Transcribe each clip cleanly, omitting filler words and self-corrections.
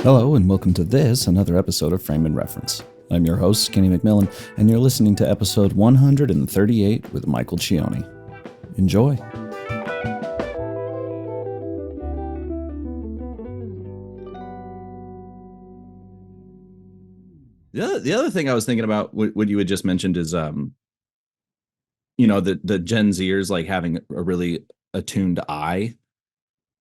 Hello, and welcome to another episode of Frame and Reference. I'm your host, Kenny McMillan, and you're listening to episode 138 with Michael Cioni. Enjoy. The other thing I was thinking about, what you had just mentioned is, the Gen Zers like having a really attuned eye.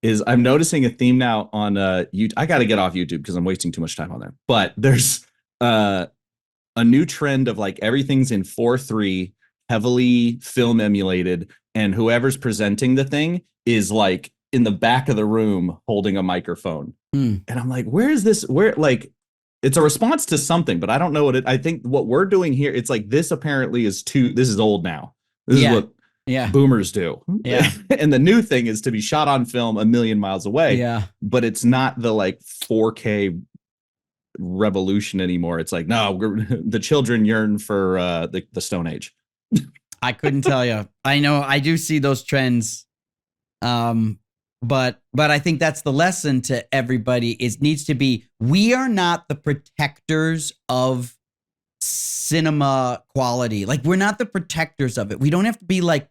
Is I'm noticing a theme now on YouTube. I got to get off YouTube because I'm wasting too much time on there. But there's a new trend of like everything's in 4:3, heavily film emulated, and whoever's presenting the thing is like in the back of the room holding a microphone. And I'm like, where is this? Where like it's a response to something, but I don't know what it. I think what we're doing here, it's like this apparently is this is old now. This is what boomers do. Yeah. And the new thing is to be shot on film a million miles away. Yeah. But it's not the like 4K revolution anymore. It's like, no, the children yearn for the Stone Age. I couldn't tell you. I know I do see those trends. But I think that's the lesson to everybody. It needs to be, we are not the protectors of cinema quality. Like, we're not the protectors of it. We don't have to be like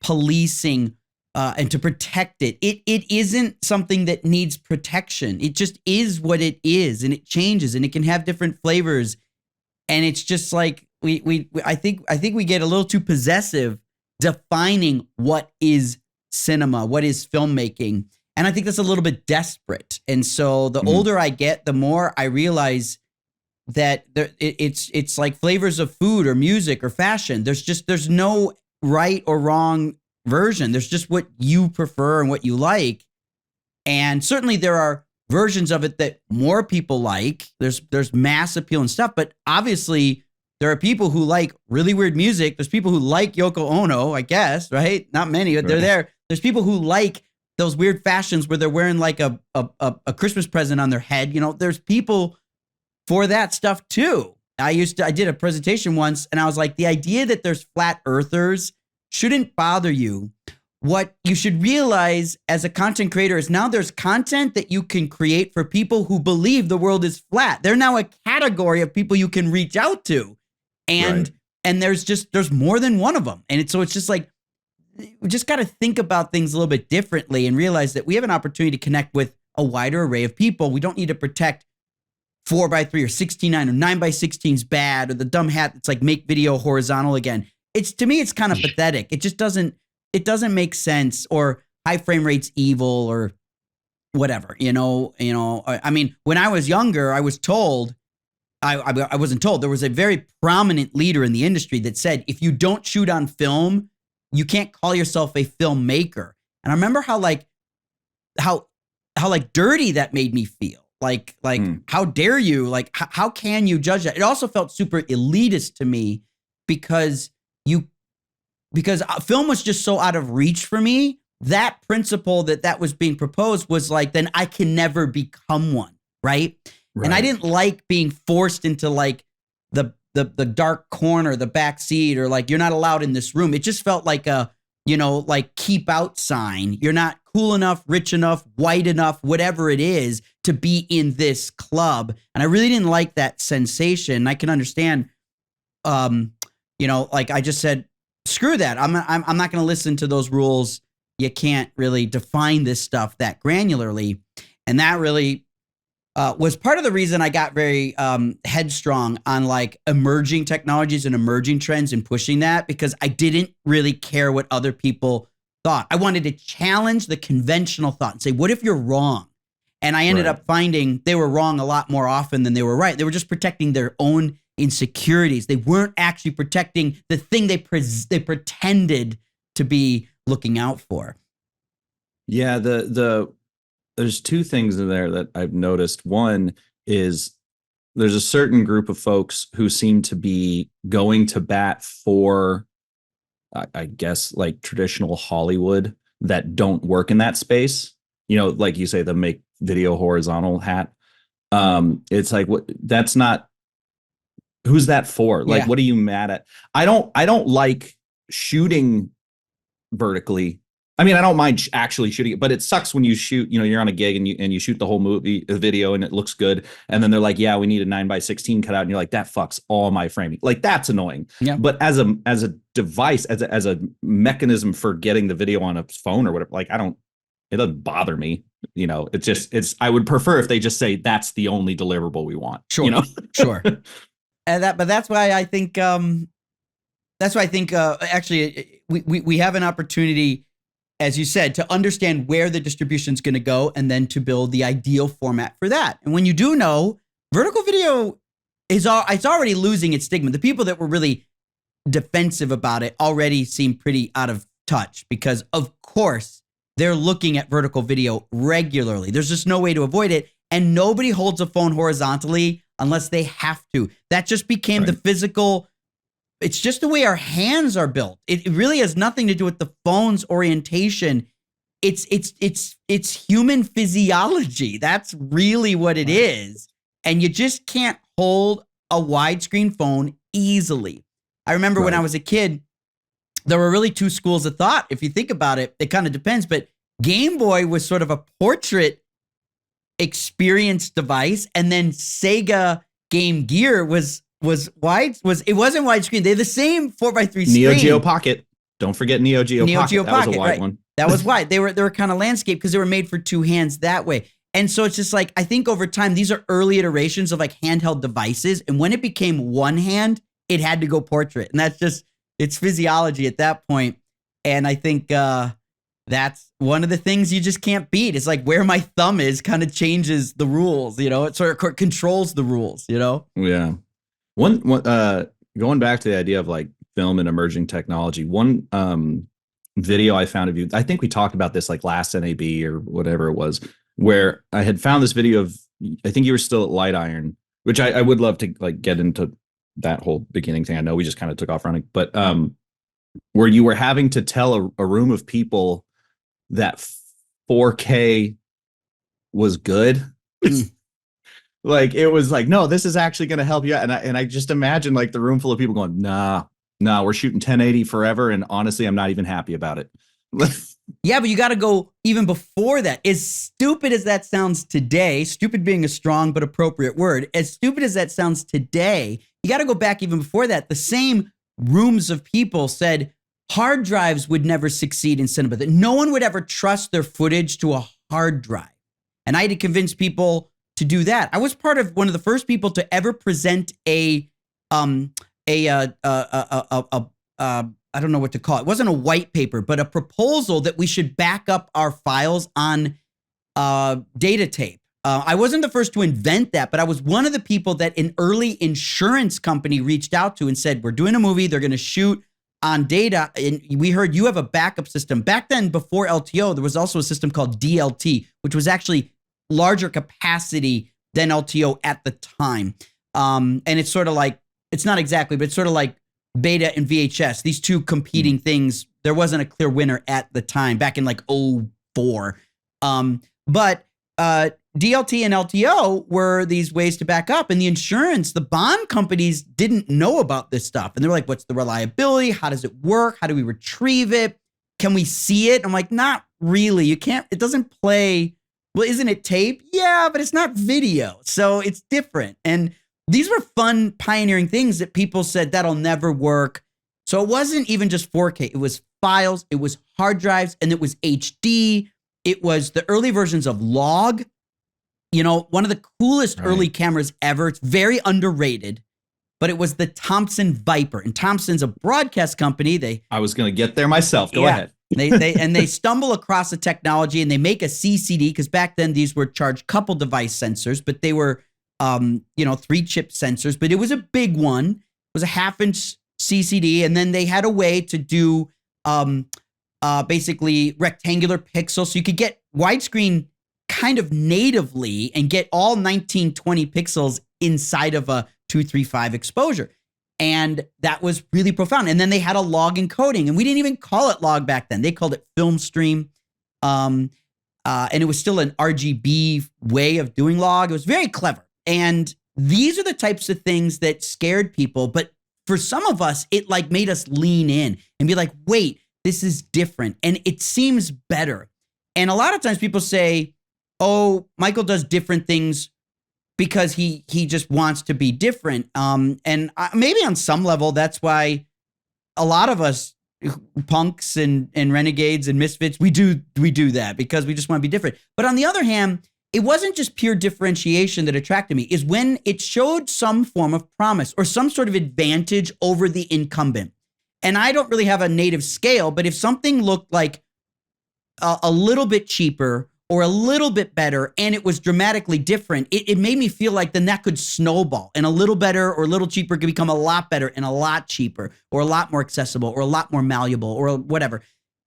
policing and to protect it. It isn't something that needs protection. It just is what it is, and it changes, and it can have different flavors. And it's just like I think we get a little too possessive defining what is cinema, what is filmmaking. And I think that's a little bit desperate. And so the older I get, the more I realize that it's like flavors of food or music or fashion. There's no right or wrong version. There's just what you prefer and what you like. And certainly there are versions of it that more people like. There's mass appeal and stuff, but obviously there are people who like really weird music. There's people who like Yoko Ono, I guess, right? Not many, but they're there. There's people who like those weird fashions where they're wearing like a Christmas present on their head. You know, there's people for that stuff too. I did a presentation once and I was like, the idea that there's flat earthers shouldn't bother you. What you should realize as a content creator is now there's content that you can create for people who believe the world is flat. They're now a category of people you can reach out to. And there's more than one of them. And it's just like, we just got to think about things a little bit differently and realize that we have an opportunity to connect with a wider array of people. We don't need to protect 4:3 or 16:9 or 9:16 is bad, or the dumb hat that's like make video horizontal again. To me, it's kind of pathetic. It just doesn't make sense, or high frame rate's evil or whatever, you know, I mean, when I was younger, I was told, I wasn't told, there was a very prominent leader in the industry that said, if you don't shoot on film, you can't call yourself a filmmaker. And I remember how dirty that made me feel. Like, how dare you? Like, how can you judge that? It also felt super elitist to me because film was just so out of reach for me. That principle that was being proposed was like, then I can never become one, right? And I didn't like being forced into like the dark corner, the back seat, or like, you're not allowed in this room. It just felt like a, like keep out sign. You're not cool enough, rich enough, white enough, whatever it is, to be in this club. And I really didn't like that sensation. I can understand, like I just said, screw that. I'm not going to listen to those rules. You can't really define this stuff that granularly. And that really was part of the reason I got very headstrong on like emerging technologies and emerging trends and pushing that, because I didn't really care what other people thought. I wanted to challenge the conventional thought and say, what if you're wrong? And I ended up finding they were wrong a lot more often than they were right. They were just protecting their own insecurities. They weren't actually protecting the thing they pretended to be looking out for. Yeah, there's two things in there that I've noticed. One is there's a certain group of folks who seem to be going to bat for, I guess, like traditional Hollywood that don't work in that space. Like you say, the make video horizontal hat. It's like, that's not, who's that for? Like, what are you mad at? I don't like shooting vertically I mean, I don't mind actually shooting it, but it sucks when you shoot, you're on a gig and you shoot the whole video and it looks good. And then they're like, yeah, we need a 9:16 cutout. And you're like, that fucks all my framing. Like, that's annoying. Yeah. But as a device, as a mechanism for getting the video on a phone or whatever, like, it doesn't bother me. I would prefer if they just say that's the only deliverable we want. Sure. Sure. But that's why I think, actually we have an opportunity, as you said, to understand where the distribution is going to go and then to build the ideal format for that. And when you do know, vertical video it's already losing its stigma. The people that were really defensive about it already seem pretty out of touch because, of course, they're looking at vertical video regularly. There's just no way to avoid it. And nobody holds a phone horizontally unless they have to. That just became the physical. It's just the way our hands are built. It really has nothing to do with the phone's orientation. It's human physiology. That's really what it is. And you just can't hold a widescreen phone easily. I remember when I was a kid, there were really two schools of thought. If you think about it, it kind of depends. But Game Boy was sort of a portrait experience device, and then Sega Game Gear was wasn't widescreen. They're the same 4:3 screen. Neo Geo Pocket. Don't forget Neo Geo Pocket. That was a wide one. That was wide. They were kind of landscape because they were made for two hands that way. And so it's just like, I think over time, these are early iterations of like handheld devices. And when it became one hand, it had to go portrait. And that's just, it's physiology at that point. And I think that's one of the things you just can't beat. It's like where my thumb is kind of changes the rules, it sort of controls the rules, Yeah. One going back to the idea of like film and emerging technology, one video I found of you, I think we talked about this like last NAB or whatever it was, where I had found this video of, I think you were still at Light Iron, which I would love to like get into that whole beginning thing. I know we just kind of took off running, but where you were having to tell a room of people that 4K was good. Like, it was like, no, this is actually going to help you out. And I just imagine like the room full of people going, nah, we're shooting 1080 forever. And honestly, I'm not even happy about it. Yeah, but you got to go even before that. As stupid as that sounds today, stupid being a strong but appropriate word, as stupid as that sounds today, you got to go back even before that. The same rooms of people said hard drives would never succeed in cinema, that no one would ever trust their footage to a hard drive. And I had to convince people to do that. I was part of one of the first people to ever present I don't know what to call it. It wasn't a white paper, but a proposal that we should back up our files on data tape. I wasn't the first to invent that, but I was one of the people that an early insurance company reached out to and said, we're doing a movie. They're going to shoot on data. And we heard you have a backup system. Back then, before LTO, there was also a system called DLT, which was actually larger capacity than LTO at the time. And it's sort of like, it's not exactly, but it's sort of like Beta and VHS, these two competing things. There wasn't a clear winner at the time, back in like 2004. But DLT and LTO were these ways to back up, and the insurance, the bond companies didn't know about this stuff. And they're like, what's the reliability? How does it work? How do we retrieve it? Can we see it? I'm like, not really. You can't, it doesn't play. Well, isn't it tape? Yeah, but it's not video. So it's different. And these were fun, pioneering things that people said that'll never work. So it wasn't even just 4K. It was files, it was hard drives, and it was HD. It was the early versions of log. One of the coolest early cameras ever. It's very underrated, but it was the Thompson Viper. And Thompson's a broadcast company. I was going to get there myself. Go ahead. They stumble across a technology and they make a CCD, because back then these were charged couple device sensors, but they were 3-chip sensors, but it was a big one. It was a 1/2-inch CCD. And then they had a way to do basically rectangular pixels. So you could get widescreen kind of natively and get all 1920 pixels inside of a 235 exposure. And that was really profound. And then they had a log encoding, and we didn't even call it log back then. They called it film stream. And it was still an RGB way of doing log. It was very clever. And these are the types of things that scared people. But for some of us, it like made us lean in and be like, wait, this is different and it seems better. And a lot of times people say, oh, Michael does different things because he just wants to be different. Maybe on some level, that's why a lot of us punks and renegades and misfits, we do that because we just want to be different. But on the other hand, it wasn't just pure differentiation that attracted me, is when it showed some form of promise or some sort of advantage over the incumbent. And I don't really have a native scale, but if something looked like a little bit cheaper or a little bit better and it was dramatically different, it made me feel like then that could snowball, and a little better or a little cheaper could become a lot better and a lot cheaper or a lot more accessible or a lot more malleable or whatever.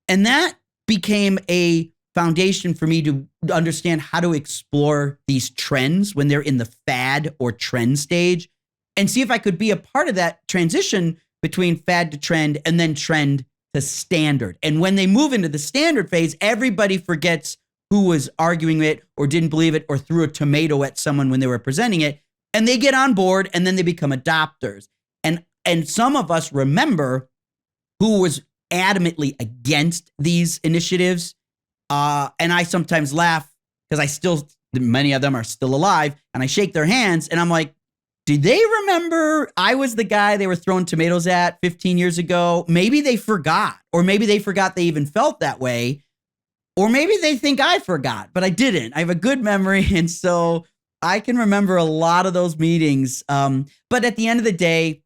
And that became a foundation for me to understand how to explore these trends when they're in the fad or trend stage and see if I could be a part of that transition between fad to trend and then trend to standard. And when they move into the standard phase, everybody forgets who was arguing it or didn't believe it or threw a tomato at someone when they were presenting it, and they get on board and then they become adopters. And some of us remember who was adamantly against these initiatives. And I sometimes laugh because many of them are still alive, and I shake their hands and I'm like, do they remember I was the guy they were throwing tomatoes at 15 years ago? Maybe they forgot, or maybe they forgot they even felt that way. Or maybe they think I forgot, but I didn't. I have a good memory, and so I can remember a lot of those meetings. But at the end of the day,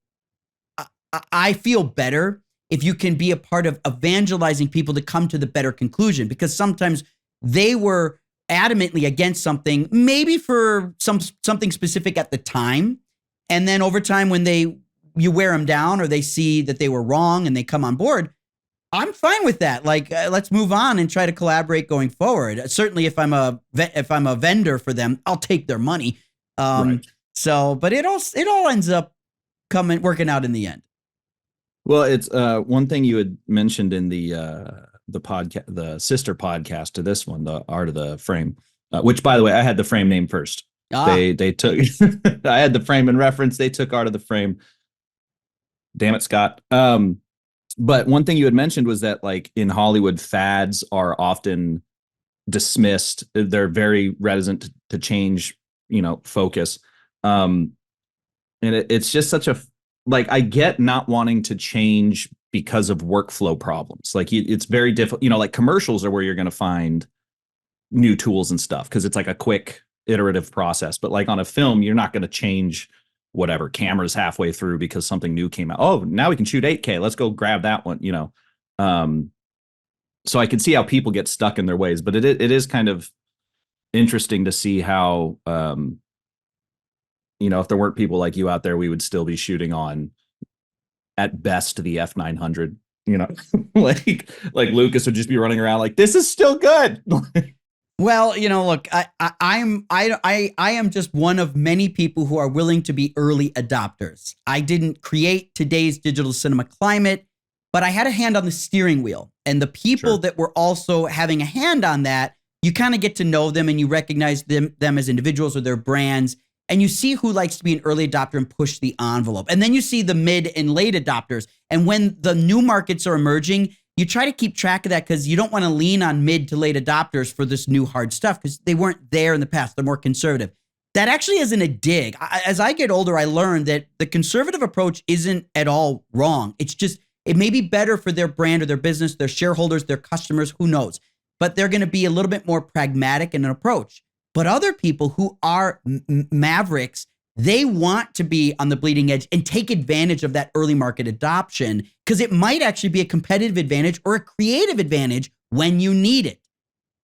I feel better if you can be a part of evangelizing people to come to the better conclusion, because sometimes they were adamantly against something, maybe for something specific at the time. And then over time, when you wear them down or they see that they were wrong and they come on board, I'm fine with that. Like, let's move on and try to collaborate going forward. Certainly, if I'm a vendor for them, I'll take their money. Right. So, but it all ends up working out in the end. Well, it's one thing you had mentioned in the podcast, the sister podcast to this one, the Art of the Frame, which, by the way, I had the frame name first. They took I had the frame in reference. They took Art of the Frame. Damn it, Scott. But one thing you had mentioned was that, like, in Hollywood, fads are often dismissed. They're very reticent to change, focus. And it's just such like, I get not wanting to change because of workflow problems. Like, it's very difficult, like commercials are where you're going to find new tools and stuff, because it's like a quick iterative process. But like on a film, you're not going to change whatever cameras halfway through because something new came out. Oh, now we can shoot 8K. Let's go grab that one, So I can see how people get stuck in their ways, but it is kind of interesting to see how, if there weren't people like you out there, we would still be shooting on, at best, the F900, like Lucas would just be running around like, this is still good. Well, look, I am just one of many people who are willing to be early adopters. I didn't create today's digital cinema climate, but I had a hand on the steering wheel. And the people that were also having a hand on that, you kind of get to know them and you recognize them as individuals or their brands. And you see who likes to be an early adopter and push the envelope. And then you see the mid and late adopters. And when the new markets are emerging, you try to keep track of that, because you don't want to lean on mid to late adopters for this new hard stuff, because they weren't there in the past. They're more conservative. That actually isn't a dig. As I get older, I learned that the conservative approach isn't at all wrong. It's just, it may be better for their brand or their business, their shareholders, their customers, who knows. But they're going to be a little bit more pragmatic in an approach. But other people who are mavericks, they want to be on the bleeding edge and take advantage of that early market adoption, because it might actually be a competitive advantage or a creative advantage when you need it.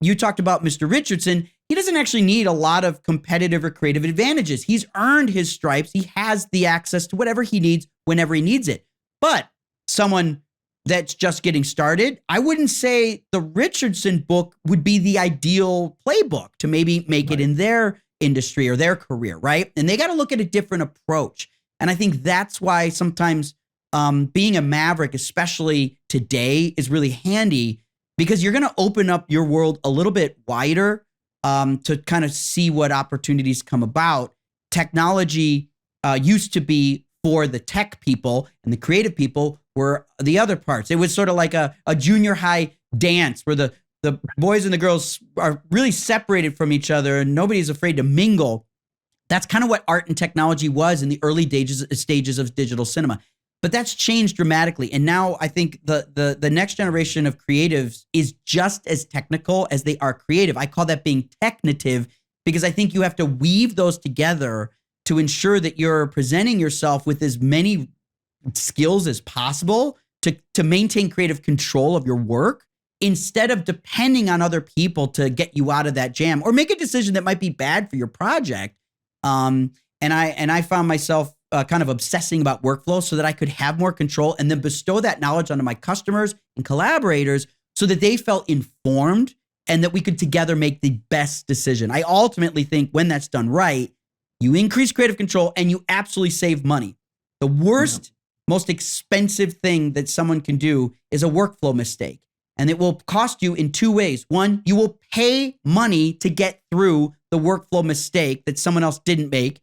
You talked about Mr. Richardson. He doesn't actually need a lot of competitive or creative advantages. He's earned his stripes. He has the access to whatever he needs whenever he needs it. But someone that's just getting started, I wouldn't say the Richardson book would be the ideal playbook to maybe make it in their industry or their career, right? And they got to look at a different approach. And I think that's why sometimes being a maverick, especially today, is really handy, because you're going to open up your world a little bit wider to kind of see what opportunities come about. Technology used to be for the tech people and the creative people. were the other parts. It was sort of like a junior high dance where the boys and the girls are really separated from each other and nobody's afraid to mingle. That's kind of what art and technology was in the early stages of digital cinema. But that's changed dramatically. And now I think the next generation of creatives is just as technical as they are creative. I call that being technative, because I think you have to weave those together to ensure that you're presenting yourself with as many skills as possible to maintain creative control of your work, instead of depending on other people to get you out of that jam or make a decision that might be bad for your project. And I found myself kind of obsessing about workflow so that I could have more control and then bestow that knowledge onto my customers and collaborators so that they felt informed and that we could together make the best decision. I ultimately think when that's done right, you increase creative control and you absolutely save money. The worst, most expensive thing that someone can do is a workflow mistake. And it will cost you in two ways. One, you will pay money to get through the workflow mistake that someone else didn't make.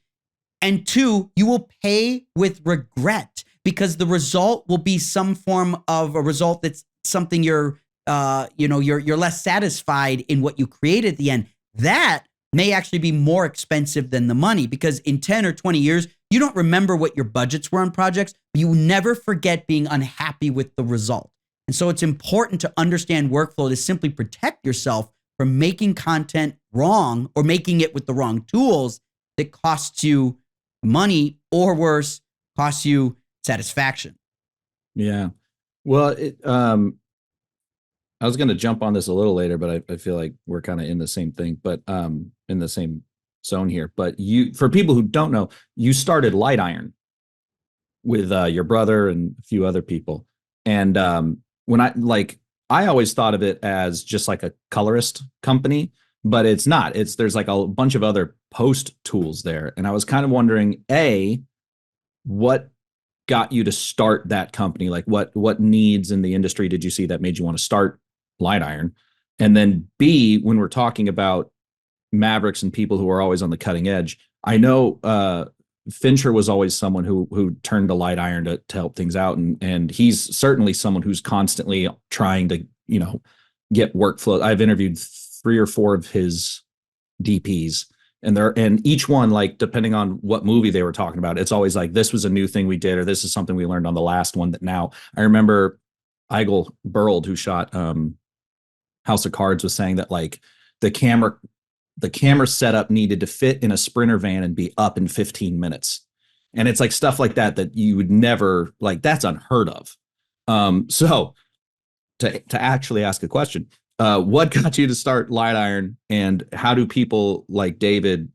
And two, you will pay with regret, because the result will be some form of a result that's something you're less satisfied in what you created at the end. That may actually be more expensive than the money, because in 10 or 20 years, you don't remember what your budgets were on projects, but you never forget being unhappy with the result. And so it's important to understand workflow to simply protect yourself from making content wrong or making it with the wrong tools that costs you money, or worse, costs you satisfaction. Yeah. Well, I was going to jump on this a little later, but I feel like we're kind of in the same thing, but in the same zone here. But for people who don't know, you started Light Iron with your brother and a few other people. And when I always thought of it as just like a colorist company, but it's not. There's like a bunch of other post tools there. And I was kind of wondering, what got you to start that company? Like what needs in the industry did you see that made you want to start Light Iron? And then B, when we're talking about Mavericks and people who are always on the cutting edge, I know Fincher was always someone who turned to Light Iron to help things out. And he's certainly someone who's constantly trying to, get workflow. I've interviewed 3 or 4 of his DPs, and each one, like, depending on what movie they were talking about, it's always like, this was a new thing we did, or this is something we learned on the last one that now. I remember Eigil Berld, who shot House of Cards, was saying that like the camera setup needed to fit in a Sprinter van and be up in 15 minutes. And it's like stuff like that you would never, like, that's unheard of. So to actually ask a question, what got you to start Light Iron, and how do people like David,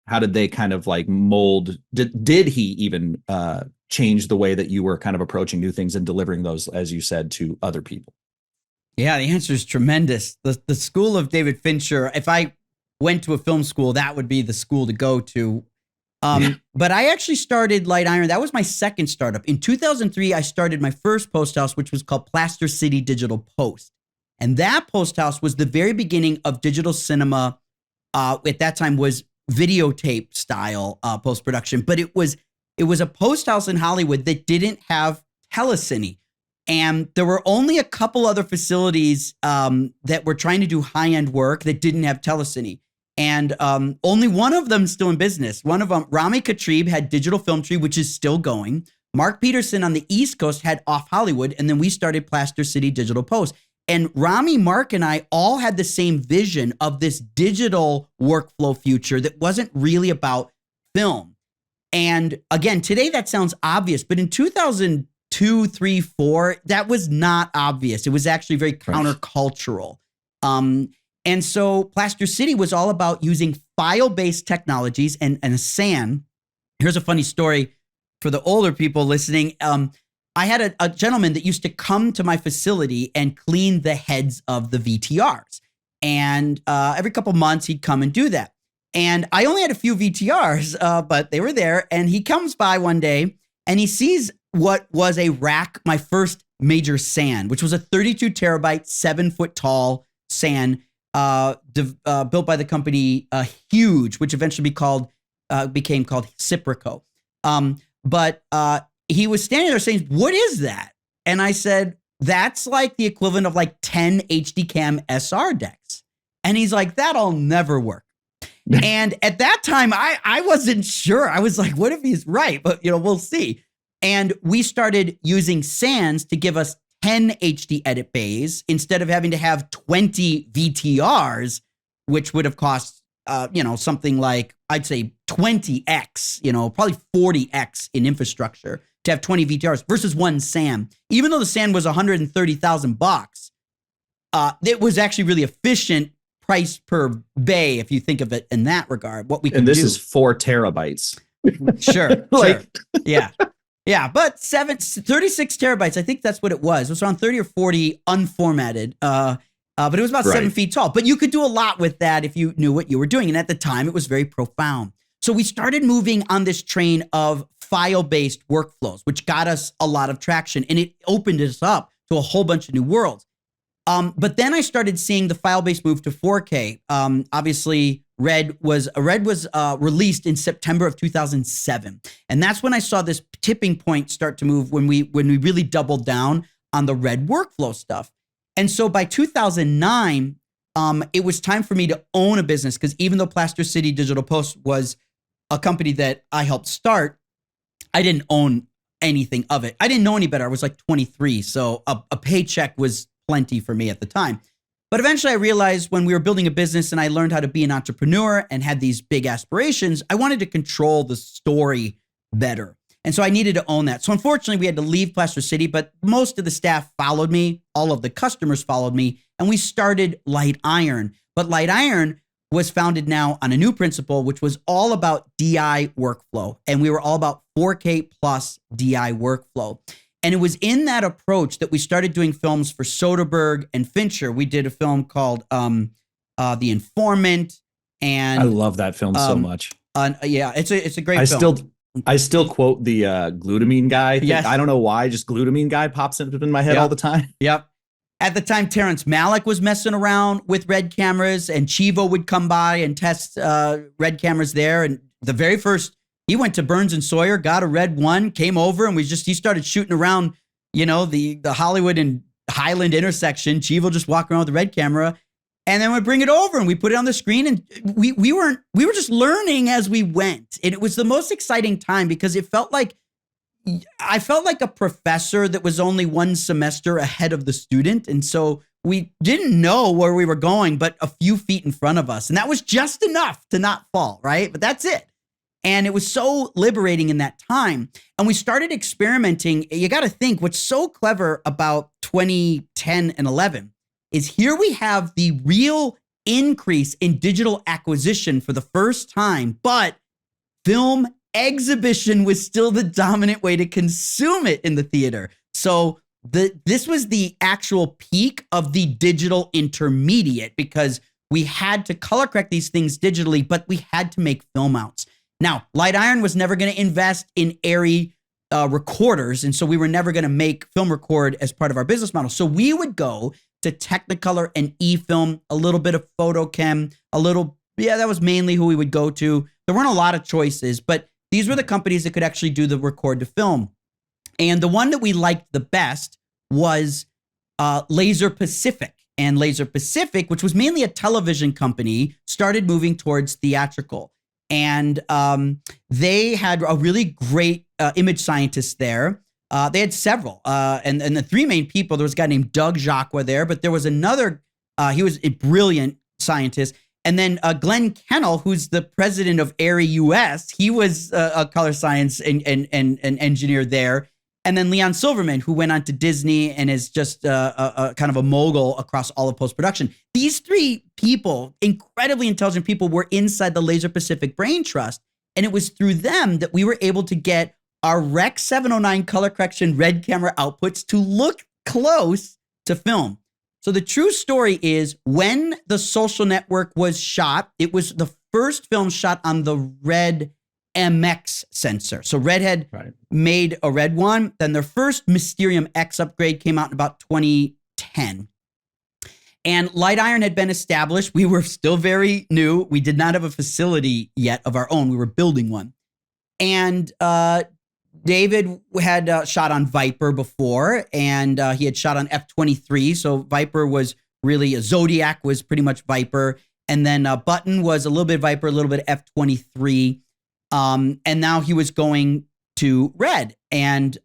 how did they kind of like mold? Did he even change the way that you were kind of approaching new things and delivering those, as you said, to other people? Yeah, the answer is tremendous. The school of David Fincher, if I went to a film school, that would be the school to go to. But I actually started Light Iron. That was my second startup. In 2003, I started my first post house, which was called Plaster City Digital Post. And that post house was the very beginning of digital cinema. At that time was videotape style post-production, but it was a post house in Hollywood that didn't have telecine. And there were only a couple other facilities that were trying to do high-end work that didn't have telecine. And only one of them still in business. One of them, Rami Katrib, had Digital Film Tree, which is still going. Mark Peterson on the East Coast had Off Hollywood. And then we started Plaster City Digital Post. And Rami, Mark, and I all had the same vision of this digital workflow future that wasn't really about film. And again, today that sounds obvious, but in 2002, 3, 4, that was not obvious. It was actually very countercultural. And so Plaster City was all about using file-based technologies and a SAN. Here's a funny story for the older people listening. I had a gentleman that used to come to my facility and clean the heads of the VTRs. And every couple months, he'd come and do that. And I only had a few VTRs, but they were there. And he comes by one day and he sees what was a rack, my first major SAN, which was a 32 terabyte, 7-foot tall SAN built by the company Huge, which eventually became called Ciprico. But he was standing there saying, "What is that?" And I said, that's like the equivalent of like 10 HD Cam SR decks. And he's like, that'll never work. And at that time, I wasn't sure. I was like, what if he's right? But, we'll see. And we started using Sans to give us 10 HD edit bays instead of having to have 20 VTRs, which would have cost, something like, I'd say 20x, probably 40x in infrastructure to have 20 VTRs versus one SAM. Even though the SAM was $130,000, it was actually really efficient price per bay, if you think of it in that regard. What we can do. And this is 4 terabytes. Sure. Yeah. But 36 terabytes. I think that's what it was. It was around 30 or 40 unformatted. But it was about 7 feet tall. But you could do a lot with that if you knew what you were doing. And at the time, it was very profound. So we started moving on this train of file-based workflows, which got us a lot of traction. And it opened us up to a whole bunch of new worlds. But then I started seeing the file-based move to 4K. Obviously, Red was released in September of 2007, and that's when I saw this tipping point start to move when we really doubled down on the Red workflow stuff. And so by 2009, it was time for me to own a business, because even though Plaster City Digital Post was a company that I helped start, I didn't own anything of it. I didn't know any better. I was like 23, so a paycheck was plenty for me at the time. But eventually I realized when we were building a business and I learned how to be an entrepreneur and had these big aspirations, I wanted to control the story better. And so I needed to own that. So unfortunately, we had to leave Plaster City, but most of the staff followed me. All of the customers followed me, and we started Light Iron. But Light Iron was founded now on a new principle, which was all about DI workflow. And we were all about 4K plus DI workflow. And it was in that approach that we started doing films for Soderbergh and Fincher. We did a film called The Informant, and I love that film so much. Yeah, it's a great film. I still quote the glutamine guy. Yes. I don't know why, just glutamine guy pops up in my head all the time. Yep. At the time, Terrence Malick was messing around with Red cameras, and Chivo would come by and test Red cameras there. And the very first, he went to Burns and Sawyer, got a Red 1, came over, and he started shooting around, the Hollywood and Highland intersection. Chivo just walking around with the Red camera, and then we bring it over and we put it on the screen, and we were just learning as we went. And it was the most exciting time because I felt like a professor that was only one semester ahead of the student. And so we didn't know where we were going, but a few feet in front of us. And that was just enough to not fall, right? But that's it. And it was so liberating in that time. And we started experimenting. You got to think what's so clever about 2010 and 11 is here we have the real increase in digital acquisition for the first time, but film exhibition was still the dominant way to consume it in the theater. So this was the actual peak of the digital intermediate, because we had to color correct these things digitally, but we had to make film outs. Now, Light Iron was never going to invest in Arri recorders, and so we were never going to make film record as part of our business model. So we would go to Technicolor and eFilm, a little bit of Photochem, that was mainly who we would go to. There weren't a lot of choices, but these were the companies that could actually do the record to film. And the one that we liked the best was Laser Pacific. And Laser Pacific, which was mainly a television company, started moving towards theatrical. And they had a really great image scientist there. They had several. And the three main people, there was a guy named Doug Jacques there, but there was another, he was a brilliant scientist. And then Glenn Kennel, who's the president of Arri US, he was a color science and engineer there. And then Leon Silverman, who went on to Disney and is just a kind of a mogul across all of post-production. These three people, incredibly intelligent people, were inside the Laser Pacific Brain Trust. And it was through them that we were able to get our Rec 709 color correction Red camera outputs to look close to film. So the true story is when The Social Network was shot, it was the first film shot on the Red MX sensor. So Red had made a Red 1. Then their first Mysterium X upgrade came out in about 2010. And Light Iron had been established. We were still very new. We did not have a facility yet of our own. We were building one. And David had shot on Viper before, and he had shot on F-23. So Viper was really Zodiac was pretty much Viper, and then Button was a little bit Viper, a little bit F-23, and now he was going to Red, and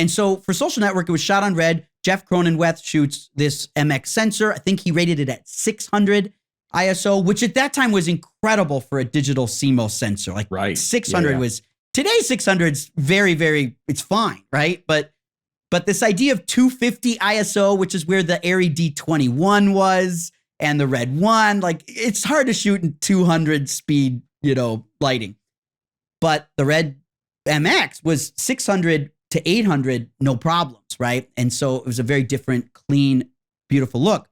so for Social Network, it was shot on Red. Jeff Cronenweth shoots this MX sensor. I think he rated it at 600 ISO, which at that time was incredible for a digital CMOS sensor. Like Right. 600 was. Today, 600's very, very, it's fine, right? But this idea of 250 ISO, which is where the Arri D21 was, and the Red 1, like, it's hard to shoot in 200 speed, lighting. But the Red MX was 600 to 800, no problems, right? And so it was a very different, clean, beautiful look.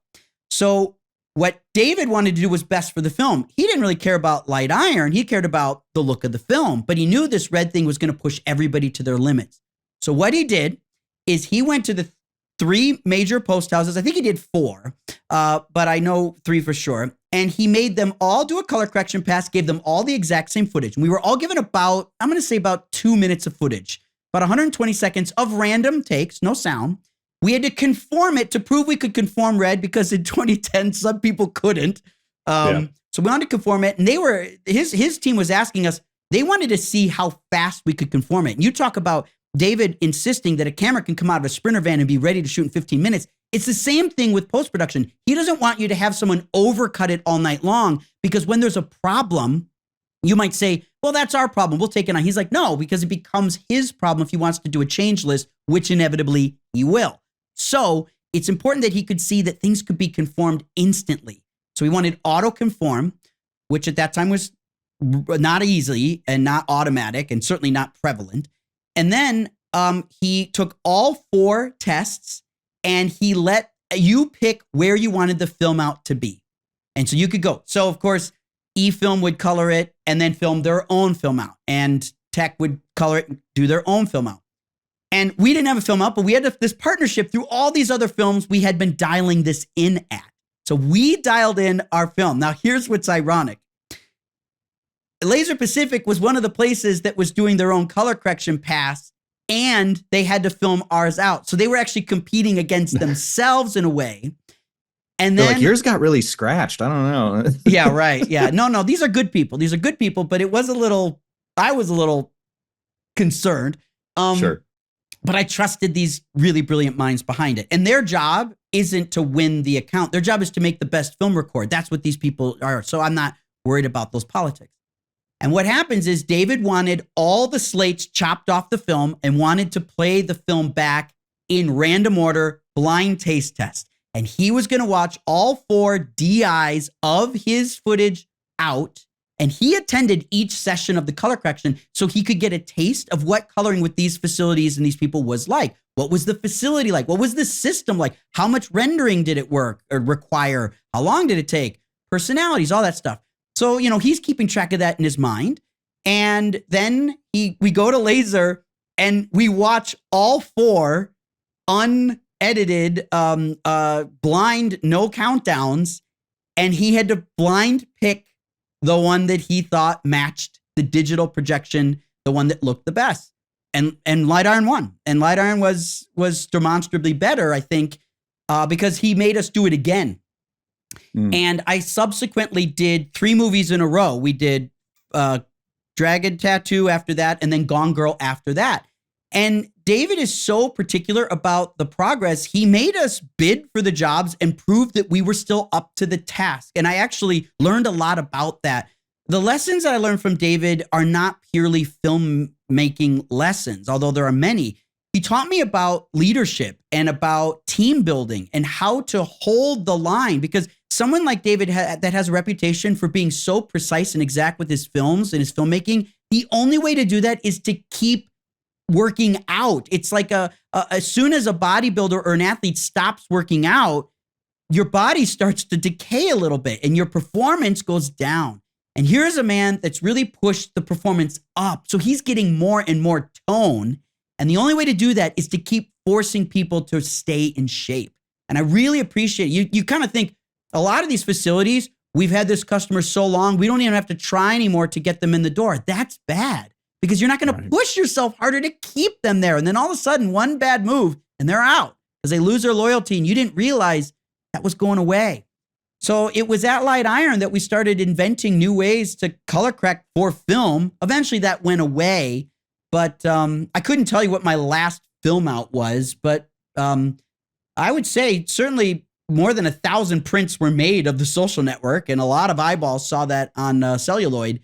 So what David wanted to do was best for the film. He didn't really care about light iron. He cared about the look of the film, but he knew this Red thing was going to push everybody to their limits. So what he did is he went to the 3 major post houses. I think he did 4, but I know 3 for sure. And he made them all do a color correction pass, gave them all the exact same footage. And we were all given about, I'm going to say about 2 minutes of footage, about 120 seconds of random takes, no sound. We had to conform it to prove we could conform Red, because in 2010, some people couldn't. So we wanted to conform it. And they were, his team was asking us, they wanted to see how fast we could conform it. And you talk about David insisting that a camera can come out of a Sprinter van and be ready to shoot in 15 minutes. It's the same thing with post-production. He doesn't want you to have someone overcut it all night long, because when there's a problem, you might say, well, that's our problem. We'll take it on. He's like, no, because it becomes his problem if he wants to do a change list, which inevitably he will. So it's important that he could see that things could be conformed instantly. So he wanted auto conform, which at that time was not easy and not automatic and certainly not prevalent. And then he took all 4 tests and he let you pick where you wanted the film out to be. And so you could go. So of course, eFilm would color it and then film their own film out, and Tech would color it and do their own film out. And we didn't have a film out, but we had this partnership through all these other films we had been dialing this in at. So we dialed in our film. Now, here's what's ironic. Laser Pacific was one of the places that was doing their own color correction pass, and they had to film ours out. So they were actually competing against themselves in a way. And then, like, yours got really scratched. I don't know. Yeah, right. Yeah. No, these are good people. These are good people, but I was a little concerned. Sure. But I trusted these really brilliant minds behind it. And their job isn't to win the account. Their job is to make the best film record. That's what these people are. So I'm not worried about those politics. And what happens is David wanted all the slates chopped off the film and wanted to play the film back in random order, blind taste test. And he was going to watch all 4 DIs of his footage out. And he attended each session of the color correction so he could get a taste of what coloring with these facilities and these people was like. What was the facility like? What was the system like? How much rendering did it work or require? How long did it take? Personalities, all that stuff. So, he's keeping track of that in his mind. And then we go to Laser and we watch all 4 unedited, blind, no countdowns. And he had to blind pick the one that he thought matched the digital projection, the one that looked the best. And Light Iron won. And Light Iron was demonstrably better, I think, because he made us do it again. And I subsequently did 3 movies in a row. We did Dragon Tattoo after that, and then Gone Girl after that. And David is so particular about the progress. He made us bid for the jobs and prove that we were still up to the task. And I actually learned a lot about that. The lessons that I learned from David are not purely filmmaking lessons, although there are many. He taught me about leadership and about team building and how to hold the line, because someone like David that has a reputation for being so precise and exact with his films and his filmmaking, the only way to do that is to keep working out. It's like as soon as a bodybuilder or an athlete stops working out, your body starts to decay a little bit and your performance goes down. And here's a man that's really pushed the performance up. So he's getting more and more tone. And the only way to do that is to keep forcing people to stay in shape. And I really appreciate it. You kind of think a lot of these facilities, we've had this customer so long, we don't even have to try anymore to get them in the door. That's bad. because you're not going to push yourself harder to keep them there. And then all of a sudden, one bad move and they're out because they lose their loyalty and you didn't realize that was going away. So it was at Light Iron that we started inventing new ways to color correct for film. Eventually that went away, but I couldn't tell you what my last film out was, but I would say certainly more than 1,000 prints were made of The Social Network, and a lot of eyeballs saw that on celluloid.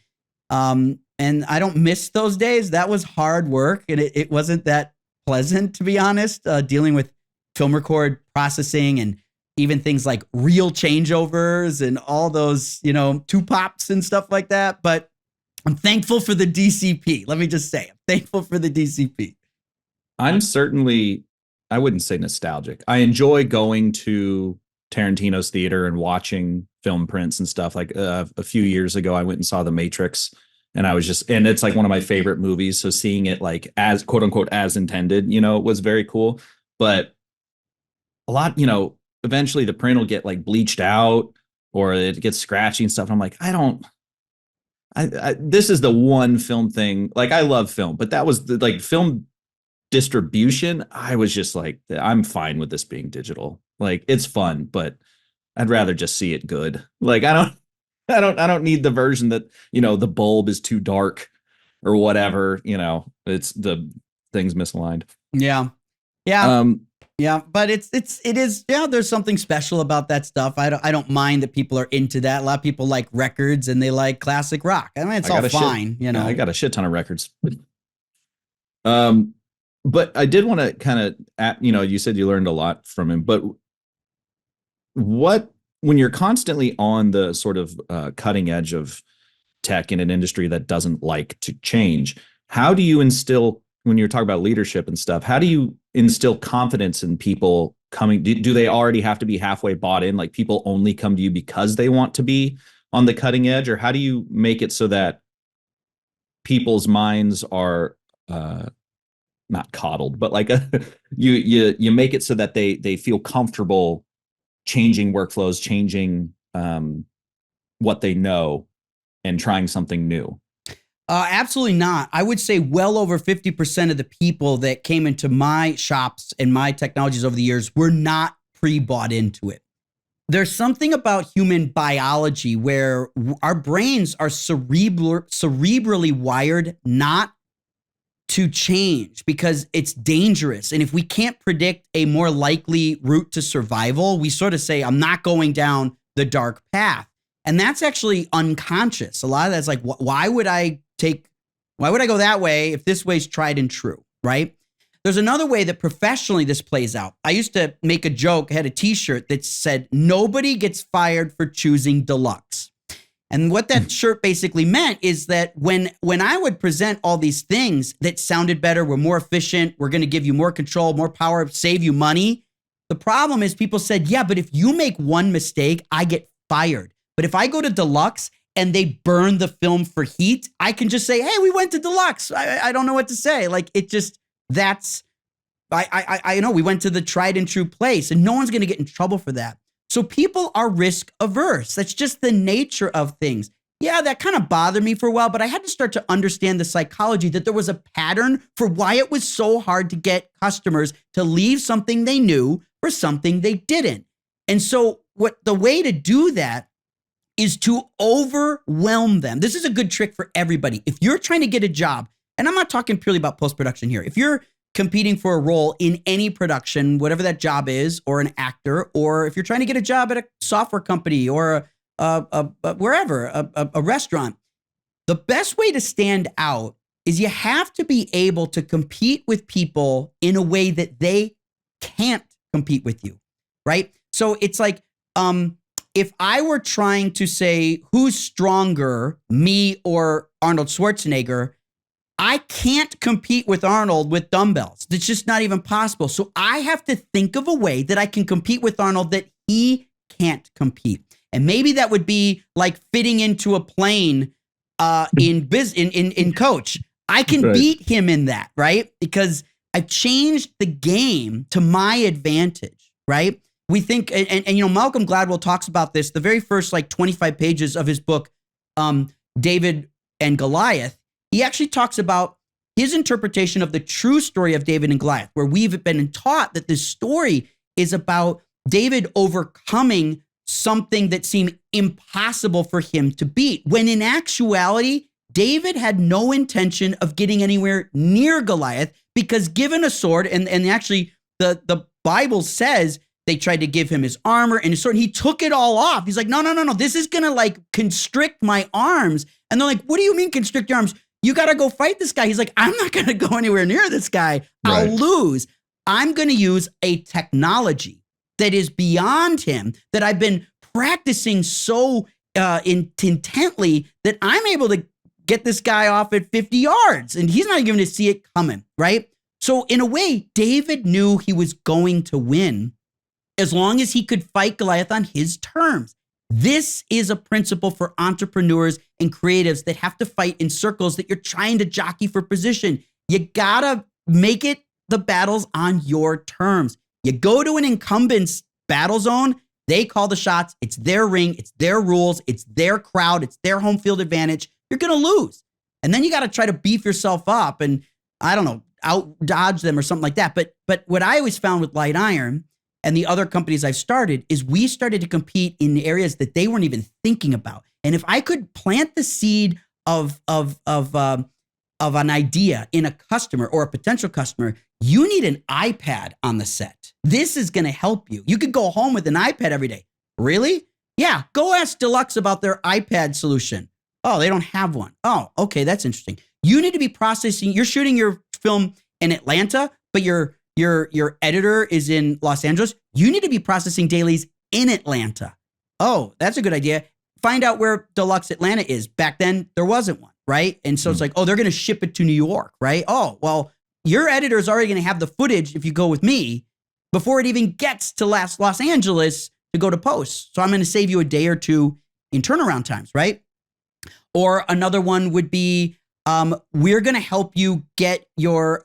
And I don't miss those days. That was hard work, and it wasn't that pleasant, to be honest, dealing with film record processing and even things like reel changeovers and all those, two pops and stuff like that. But I'm thankful for the DCP. Let me just say, I'm thankful for the DCP. I'm certainly, I wouldn't say nostalgic. I enjoy going to Tarantino's theater and watching film prints and stuff. Like a few years ago, I went and saw The Matrix, and and it's like one of my favorite movies. So seeing it like as quote unquote as intended, was very cool. But a lot, eventually the print will get like bleached out or it gets scratchy and stuff. And I'm like, this is the one film thing. Like, I love film, but that was the film distribution. I was just like, I'm fine with this being digital. Like, it's fun, but I'd rather just see it good. Like, I don't need the version that, the bulb is too dark or whatever, it's the things misaligned. Yeah. Yeah. Yeah, but it is, there's something special about that stuff. I don't mind that people are into that. A lot of people like records and they like classic rock. I mean, it's all fine, Yeah, I got a shit ton of records. But I did want to kind of, you said you learned a lot from him, but when you're constantly on the sort of cutting edge of tech in an industry that doesn't like to change, how do you instill, when you're talking about leadership and stuff, how do you instill confidence in people coming? Do they already have to be halfway bought in? Like, people only come to you because they want to be on the cutting edge? Or how do you make it so that people's minds are not coddled, but like you make it so that they feel comfortable changing workflows, changing what they know and trying something new? Absolutely not. I would say well over 50% of the people that came into my shops and my technologies over the years were not pre-bought into it. There's something about human biology where our brains are cerebrally wired not to change because it's dangerous. And if we can't predict a more likely route to survival, we sort of say, I'm not going down the dark path. And that's actually unconscious. A lot of that's like, why would I go that way if this way's tried and true, right? There's another way that professionally this plays out. I used to make a joke, I had a t-shirt that said, nobody gets fired for choosing deluxe. And what that shirt basically meant is that when I would present all these things that sounded better, were more efficient, we're going to give you more control, more power, save you money. The problem is people said, yeah, but if you make one mistake, I get fired. But if I go to deluxe and they burn the film for heat, I can just say, hey, we went to deluxe. I don't know what to say. Like, it just, I know we went to the tried and true place and no one's going to get in trouble for that. So people are risk averse. That's just the nature of things. Yeah, that kind of bothered me for a while, but I had to start to understand the psychology that there was a pattern for why it was so hard to get customers to leave something they knew for something they didn't. And so the way to do that is to overwhelm them. This is a good trick for everybody. If you're trying to get a job, and I'm not talking purely about post-production here. If you're competing for a role in any production, whatever that job is, or an actor, or if you're trying to get a job at a software company or wherever, a restaurant, the best way to stand out is you have to be able to compete with people in a way that they can't compete with you, right? So it's like, if I were trying to say who's stronger, me or Arnold Schwarzenegger, I can't compete with Arnold with dumbbells. It's just not even possible. So I have to think of a way that I can compete with Arnold that he can't compete. And maybe that would be like fitting into a plane in Coach. I can beat him in that, right? Because I've changed the game to my advantage, right? We think, and Malcolm Gladwell talks about this, the very first like 25 pages of his book, David and Goliath. he actually talks about his interpretation of the true story of David and Goliath, where we've been taught that this story is about David overcoming something that seemed impossible for him to beat, when in actuality, David had no intention of getting anywhere near Goliath, because given a sword, and actually the Bible says they tried to give him his armor and his sword, and he took it all off. He's like, no, this is gonna like constrict my arms. And they're like, what do you mean constrict your arms? You gotta go fight this guy. He's like, I'm not gonna go anywhere near this guy. I'll lose. I'm gonna use a technology that is beyond him, that I've been practicing so intently that I'm able to get this guy off at 50 yards, and he's not even going to see it coming, right? So in a way, David knew he was going to win as long as he could fight Goliath on his terms. This is a principle for entrepreneurs and creatives that have to fight in circles that you're trying to jockey for position. You gotta make it the battles on your terms. You go to an incumbent's battle zone, they call the shots. It's their ring, it's their rules, it's their crowd, it's their home field advantage. You're going to lose. And then you got to try to beef yourself up and, I don't know, out dodge them or something like that. But what I always found with Light Iron and the other companies I've started is we started to compete in areas that they weren't even thinking about. And if I could plant the seed of an idea in a customer or a potential customer, you need an iPad on the set. This is going to help you. You could go home with an iPad every day. Really? Yeah. Go ask Deluxe about their iPad solution. Oh, they don't have one. Oh, okay, that's interesting. You need to be processing. You're shooting your film in Atlanta, but your editor is in Los Angeles. You need to be processing dailies in Atlanta. Oh, that's a good idea. Find out where Deluxe Atlanta is. Back then, there wasn't one, right? And so it's like, oh, they're going to ship it to New York, right? Oh, well, your editor is already going to have the footage if you go with me before it even gets to Los Angeles to go to post. So I'm going to save you a day or two in turnaround times, right? Or another one would be, we're going to help you get your,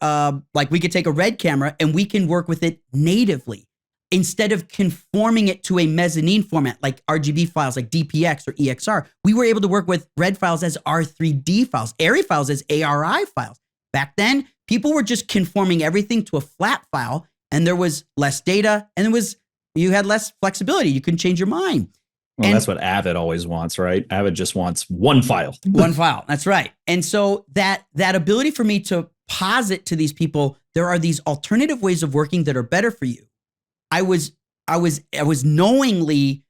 like we could take a Red camera and we can work with it natively instead of conforming it to a mezzanine format like RGB files like DPX or EXR. We were able to work with Red files as R3D files, ARRI files as ARI files. Back then, people were just conforming everything to a flat file, and there was less data, and you had less flexibility. You couldn't change your mind. Well, that's what Avid always wants, right? Avid just wants one file. One file. That's right. And so that ability for me to posit to these people, there are these alternative ways of working that are better for you. I was knowingly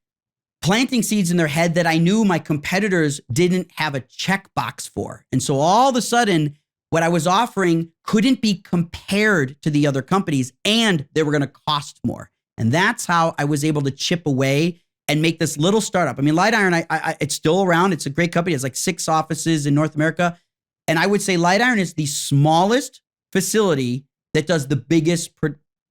planting seeds in their head that I knew my competitors didn't have a checkbox for. And so all of a sudden, what I was offering couldn't be compared to the other companies, and they were going to cost more. And that's how I was able to chip away and make this little startup. I mean, Light Iron, it's still around. It's a great company. It has like 6 offices in North America. And I would say Light Iron is the smallest facility that does the biggest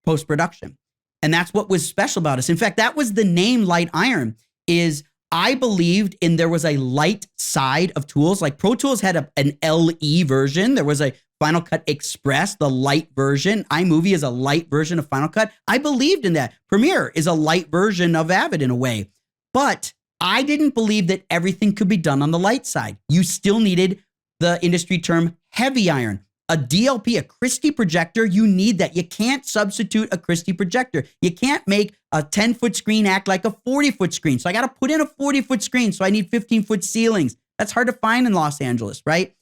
post-production. And that's what was special about us. In fact, that was the name Light Iron, is I believed in there was a light side of tools. Like Pro Tools had an LE version. There was a Final Cut Express, the light version. iMovie is a light version of Final Cut. I believed in that. Premiere is a light version of Avid in a way. But I didn't believe that everything could be done on the light side. You still needed the industry term heavy iron. A DLP, a Christie projector, you need that. You can't substitute a Christie projector. You can't make a 10-foot screen act like a 40-foot screen. So I got to put in a 40-foot screen, so I need 15-foot ceilings. That's hard to find in Los Angeles, right?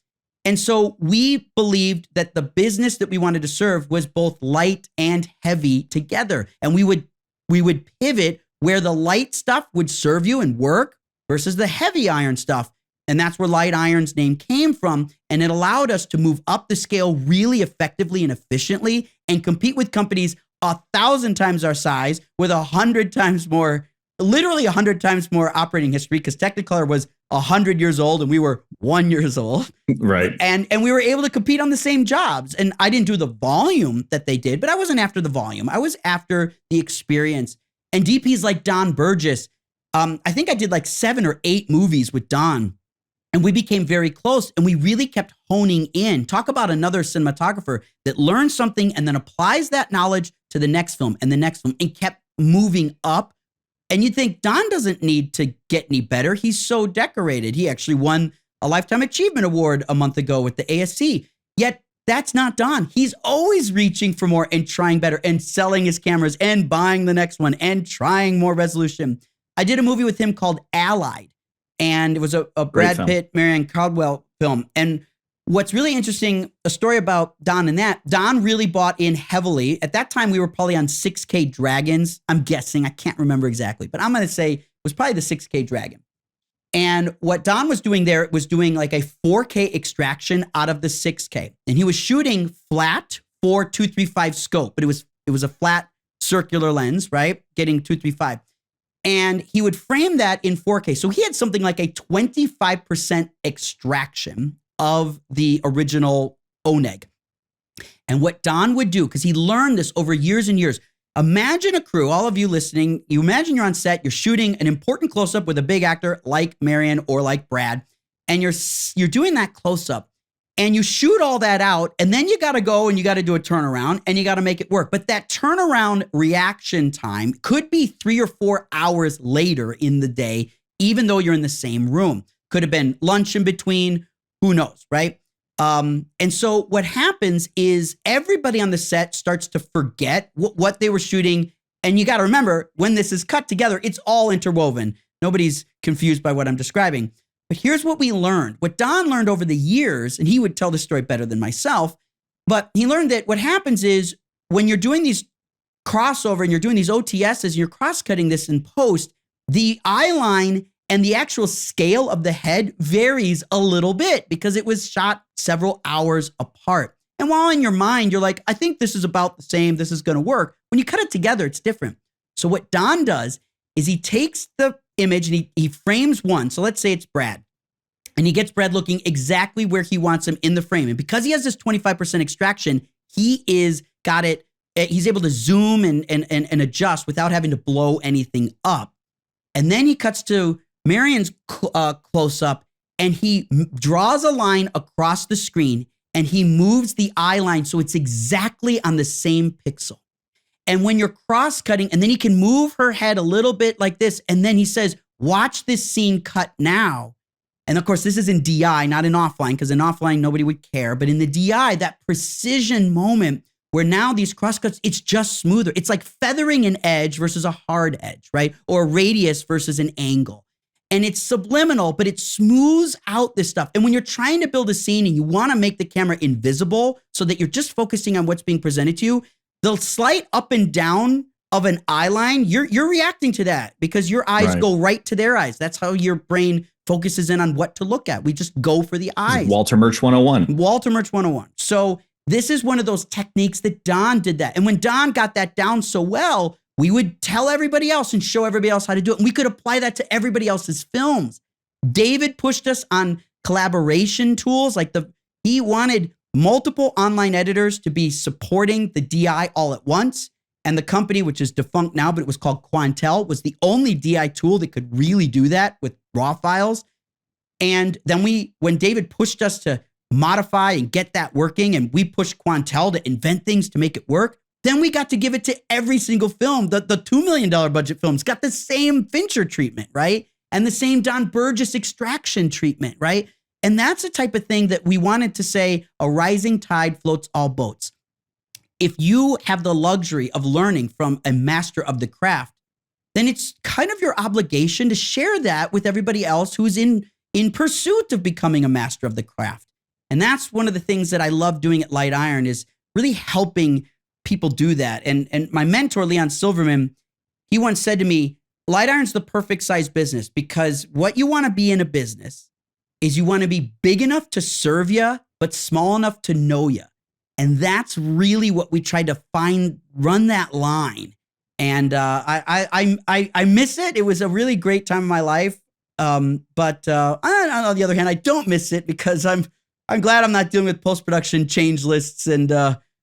And so we believed that the business that we wanted to serve was both light and heavy together. And we would pivot where the light stuff would serve you and work versus the heavy iron stuff. And that's where Light Iron's name came from. And it allowed us to move up the scale really effectively and efficiently and compete with companies 1,000 times our size with 100 times more, literally 100 times more operating history, because Technicolor was 100 years old and we were 1 year old. Right. And we were able to compete on the same jobs. And I didn't do the volume that they did, but I wasn't after the volume. I was after the experience. And DPs like Don Burgess, I think I did like 7 or 8 movies with Don. And we became very close, and we really kept honing in. Talk about another cinematographer that learns something and then applies that knowledge to the next film and the next film and kept moving up. And you'd think Don doesn't need to get any better. He's so decorated. He actually won a Lifetime Achievement Award a month ago with the ASC. Yet that's not Don. He's always reaching for more and trying better and selling his cameras and buying the next one and trying more resolution. I did a movie with him called Allied, and it was a Brad Pitt, Marianne Caldwell film. And what's really interesting, a story about Don and that, Don really bought in heavily. At that time, we were probably on 6K Dragons. I'm guessing, I can't remember exactly, but I'm going to say it was probably the 6K Dragon. And what Don was doing there was doing like a 4K extraction out of the 6K. And he was shooting flat 4-2-3-5 scope, but it was a flat circular lens, right? Getting 2-3-5. And he would frame that in 4K. So he had something like a 25% extraction of the original Oneg. And what Don would do, because he learned this over years and years, imagine a crew, all of you listening, you imagine you're on set, you're shooting an important close-up with a big actor like Marion or like Brad, and you're doing that close-up, and you shoot all that out, and then you got to go and you got to do a turnaround, and you got to make it work. But that turnaround reaction time could be 3 or 4 hours later in the day, even though you're in the same room. Could have been lunch in between, who knows, right? And so what happens is everybody on the set starts to forget what they were shooting. And you got to remember, when this is cut together, it's all interwoven. Nobody's confused by what I'm describing. But here's what we learned. What Don learned over the years, and he would tell the story better than myself, but he learned that what happens is when you're doing these crossover and you're doing these OTSs and you're cross-cutting this in post, the eye line and the actual scale of the head varies a little bit because it was shot several hours apart. And while in your mind, you're like, I think this is about the same. This is going to work. When you cut it together, it's different. So what Don does is he takes the image and he frames one. So let's say it's Brad. And he gets Brad looking exactly where he wants him in the frame. And because he has this 25% extraction, he's able to zoom and adjust without having to blow anything up. And then he cuts to Marion's close up, and he draws a line across the screen, and he moves the eye line so it's exactly on the same pixel. And when you're cross-cutting, and then he can move her head a little bit like this, and then he says, watch this scene cut now. And of course, this is in DI, not in offline, because in offline, nobody would care. But in the DI, that precision moment where now these crosscuts, it's just smoother. It's like feathering an edge versus a hard edge, right? Or a radius versus an angle. And it's subliminal, but it smooths out this stuff. And when you're trying to build a scene and you want to make the camera invisible so that you're just focusing on what's being presented to you, the slight up and down of an eye line, you're reacting to that because your eyes go right to their eyes. That's how your brain focuses in on what to look at. We just go for the eyes. Walter Murch 101. Walter Murch 101. So this is one of those techniques that Don did that. And when Don got that down so well, we would tell everybody else and show everybody else how to do it. And we could apply that to everybody else's films. David pushed us on collaboration tools. He wanted multiple online editors to be supporting the DI all at once. And the company, which is defunct now, but it was called Quantel, was the only DI tool that could really do that with raw files. And then when David pushed us to modify and get that working, and we pushed Quantel to invent things to make it work, then we got to give it to every single film. The $2 million budget films got the same Fincher treatment, right? And the same Don Burgess extraction treatment, right? And that's the type of thing that we wanted to say, a rising tide floats all boats. If you have the luxury of learning from a master of the craft, then it's kind of your obligation to share that with everybody else who's in pursuit of becoming a master of the craft. And that's one of the things that I love doing at Light Iron, is really helping people do that. And my mentor, Leon Silverman, he once said to me, Light Iron's the perfect size business, because what you want to be in a business is you want to be big enough to serve you, but small enough to know you. And that's really what we tried to run that line. And I miss it. It was a really great time in my life. But on the other hand, I don't miss it because I'm glad I'm not dealing with post-production change lists and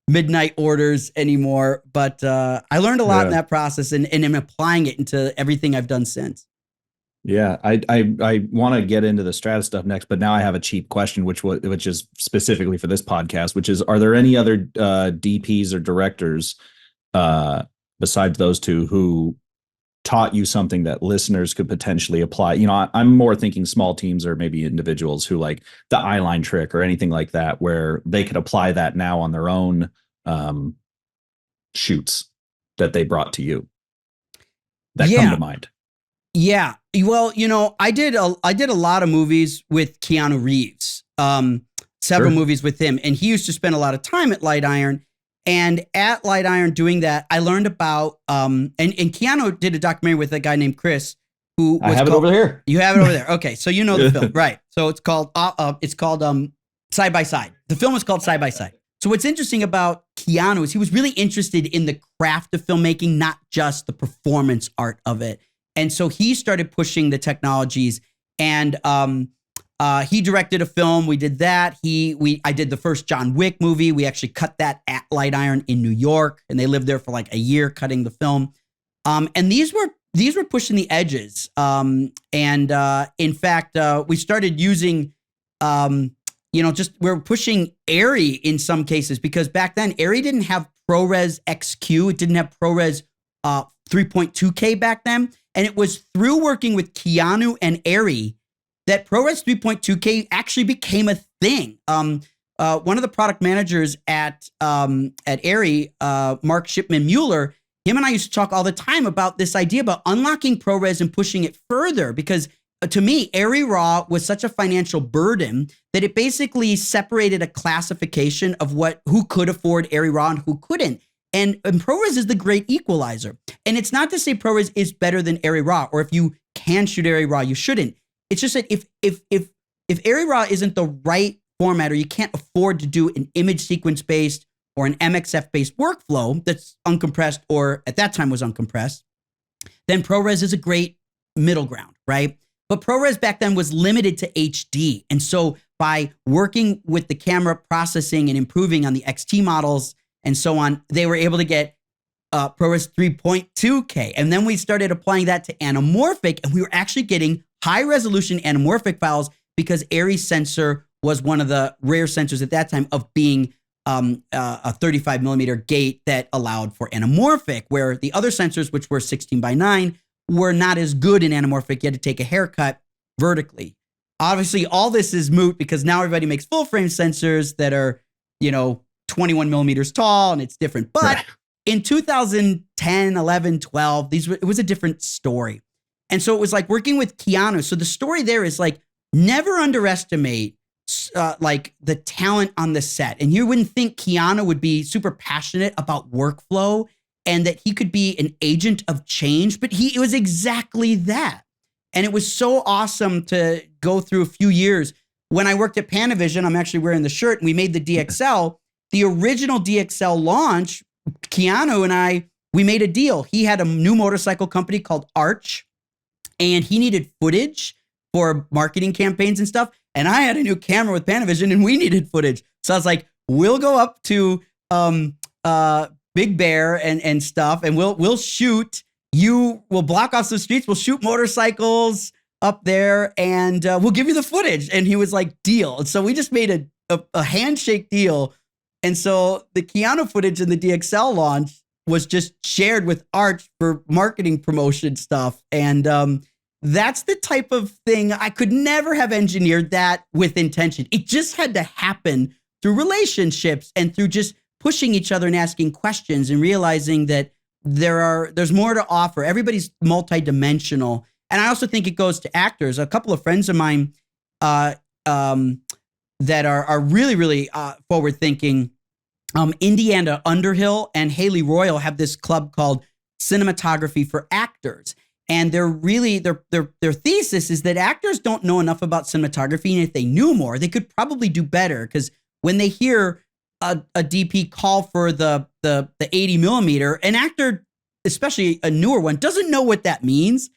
midnight orders anymore. But I learned a lot in that process, and am applying it into everything I've done since. Yeah, I want to get into the Stratus stuff next, but now I have a cheap question, which is specifically for this podcast, which is, are there any other DPs or directors besides those two who taught you something that listeners could potentially apply. You know, I'm more thinking small teams or maybe individuals who like the eyeline trick or anything like that, where they could apply that now on their own shoots that they brought to you that come to mind. Yeah. Well, you know, I did a lot of movies with Keanu Reeves, several movies with him, and he used to spend a lot of time at Light Iron. And at Light Iron doing that, I learned about, and Keanu did a documentary with a guy named Chris, who was I have it over here. You have it over there. Okay. So you know the film, right? So it's called Side by Side. The film is called Side by Side. So what's interesting about Keanu is he was really interested in the craft of filmmaking, not just the performance art of it. And so he started pushing the technologies, and he directed a film. We did that. I did the first John Wick movie. We actually cut that at Light Iron in New York, and they lived there for like a year cutting the film. And these were pushing the edges. In fact, we started using, we're pushing ARRI in some cases, because back then ARRI didn't have ProRes XQ. It didn't have ProRes 3.2K back then. And it was through working with Keanu and ARRI that ProRes 3.2K actually became a thing. One of the product managers at ARRI, Mark Shipman Mueller, him and I used to talk all the time about this idea about unlocking ProRes and pushing it further, because to me, ARRI Raw was such a financial burden that it basically separated a classification of who could afford ARRI Raw and who couldn't. And ProRes is the great equalizer. And it's not to say ProRes is better than ARRI Raw, or if you can shoot ARRI Raw, you shouldn't. It's just that if ARRI Raw isn't the right format, or you can't afford to do an image sequence based or an MXF based workflow that's uncompressed, or at that time was uncompressed, then ProRes is a great middle ground, right? But ProRes back then was limited to HD. And so by working with the camera processing and improving on the XT models and so on, they were able to get ProRes 3.2K. And then we started applying that to anamorphic, and we were actually getting high resolution anamorphic files, because ARRI sensor was one of the rare sensors at that time of being a 35 millimeter gate that allowed for anamorphic, where the other sensors, which were 16:9, were not as good in anamorphic. You had to take a haircut vertically. Obviously, all this is moot because now everybody makes full frame sensors that are, 21 millimeters tall, and it's different. But in 2010, 11, 12, it was a different story. And so it was like working with Keanu. So the story there is like, never underestimate like the talent on the set. And you wouldn't think Keanu would be super passionate about workflow and that he could be an agent of change, but it was exactly that. And it was so awesome to go through a few years. When I worked at Panavision, I'm actually wearing the shirt, and we made the DXL. The original DXL launch, Keanu and we made a deal. He had a new motorcycle company called Arch, and he needed footage for marketing campaigns and stuff. And I had a new camera with Panavision, and we needed footage. So I was like, we'll go up to Big Bear and stuff, and we'll shoot. We'll block off some streets. We'll shoot motorcycles up there, and we'll give you the footage. And he was like, deal. And so we just made a handshake deal. And so the Keanu footage in the DXL launch was just shared with Arch for marketing promotion stuff. And that's the type of thing I could never have engineered that with intention. It just had to happen through relationships and through just pushing each other and asking questions and realizing that there's more to offer. Everybody's multidimensional. And I also think it goes to actors. A couple of friends of mine that are really, really forward thinking. Indiana Underhill and Haley Royal have this club called Cinematography for Actors. And they're really, their thesis is that actors don't know enough about cinematography. And if they knew more, they could probably do better. Because when they hear a DP call for the 80 millimeter, an actor, especially a newer one, doesn't know what that means.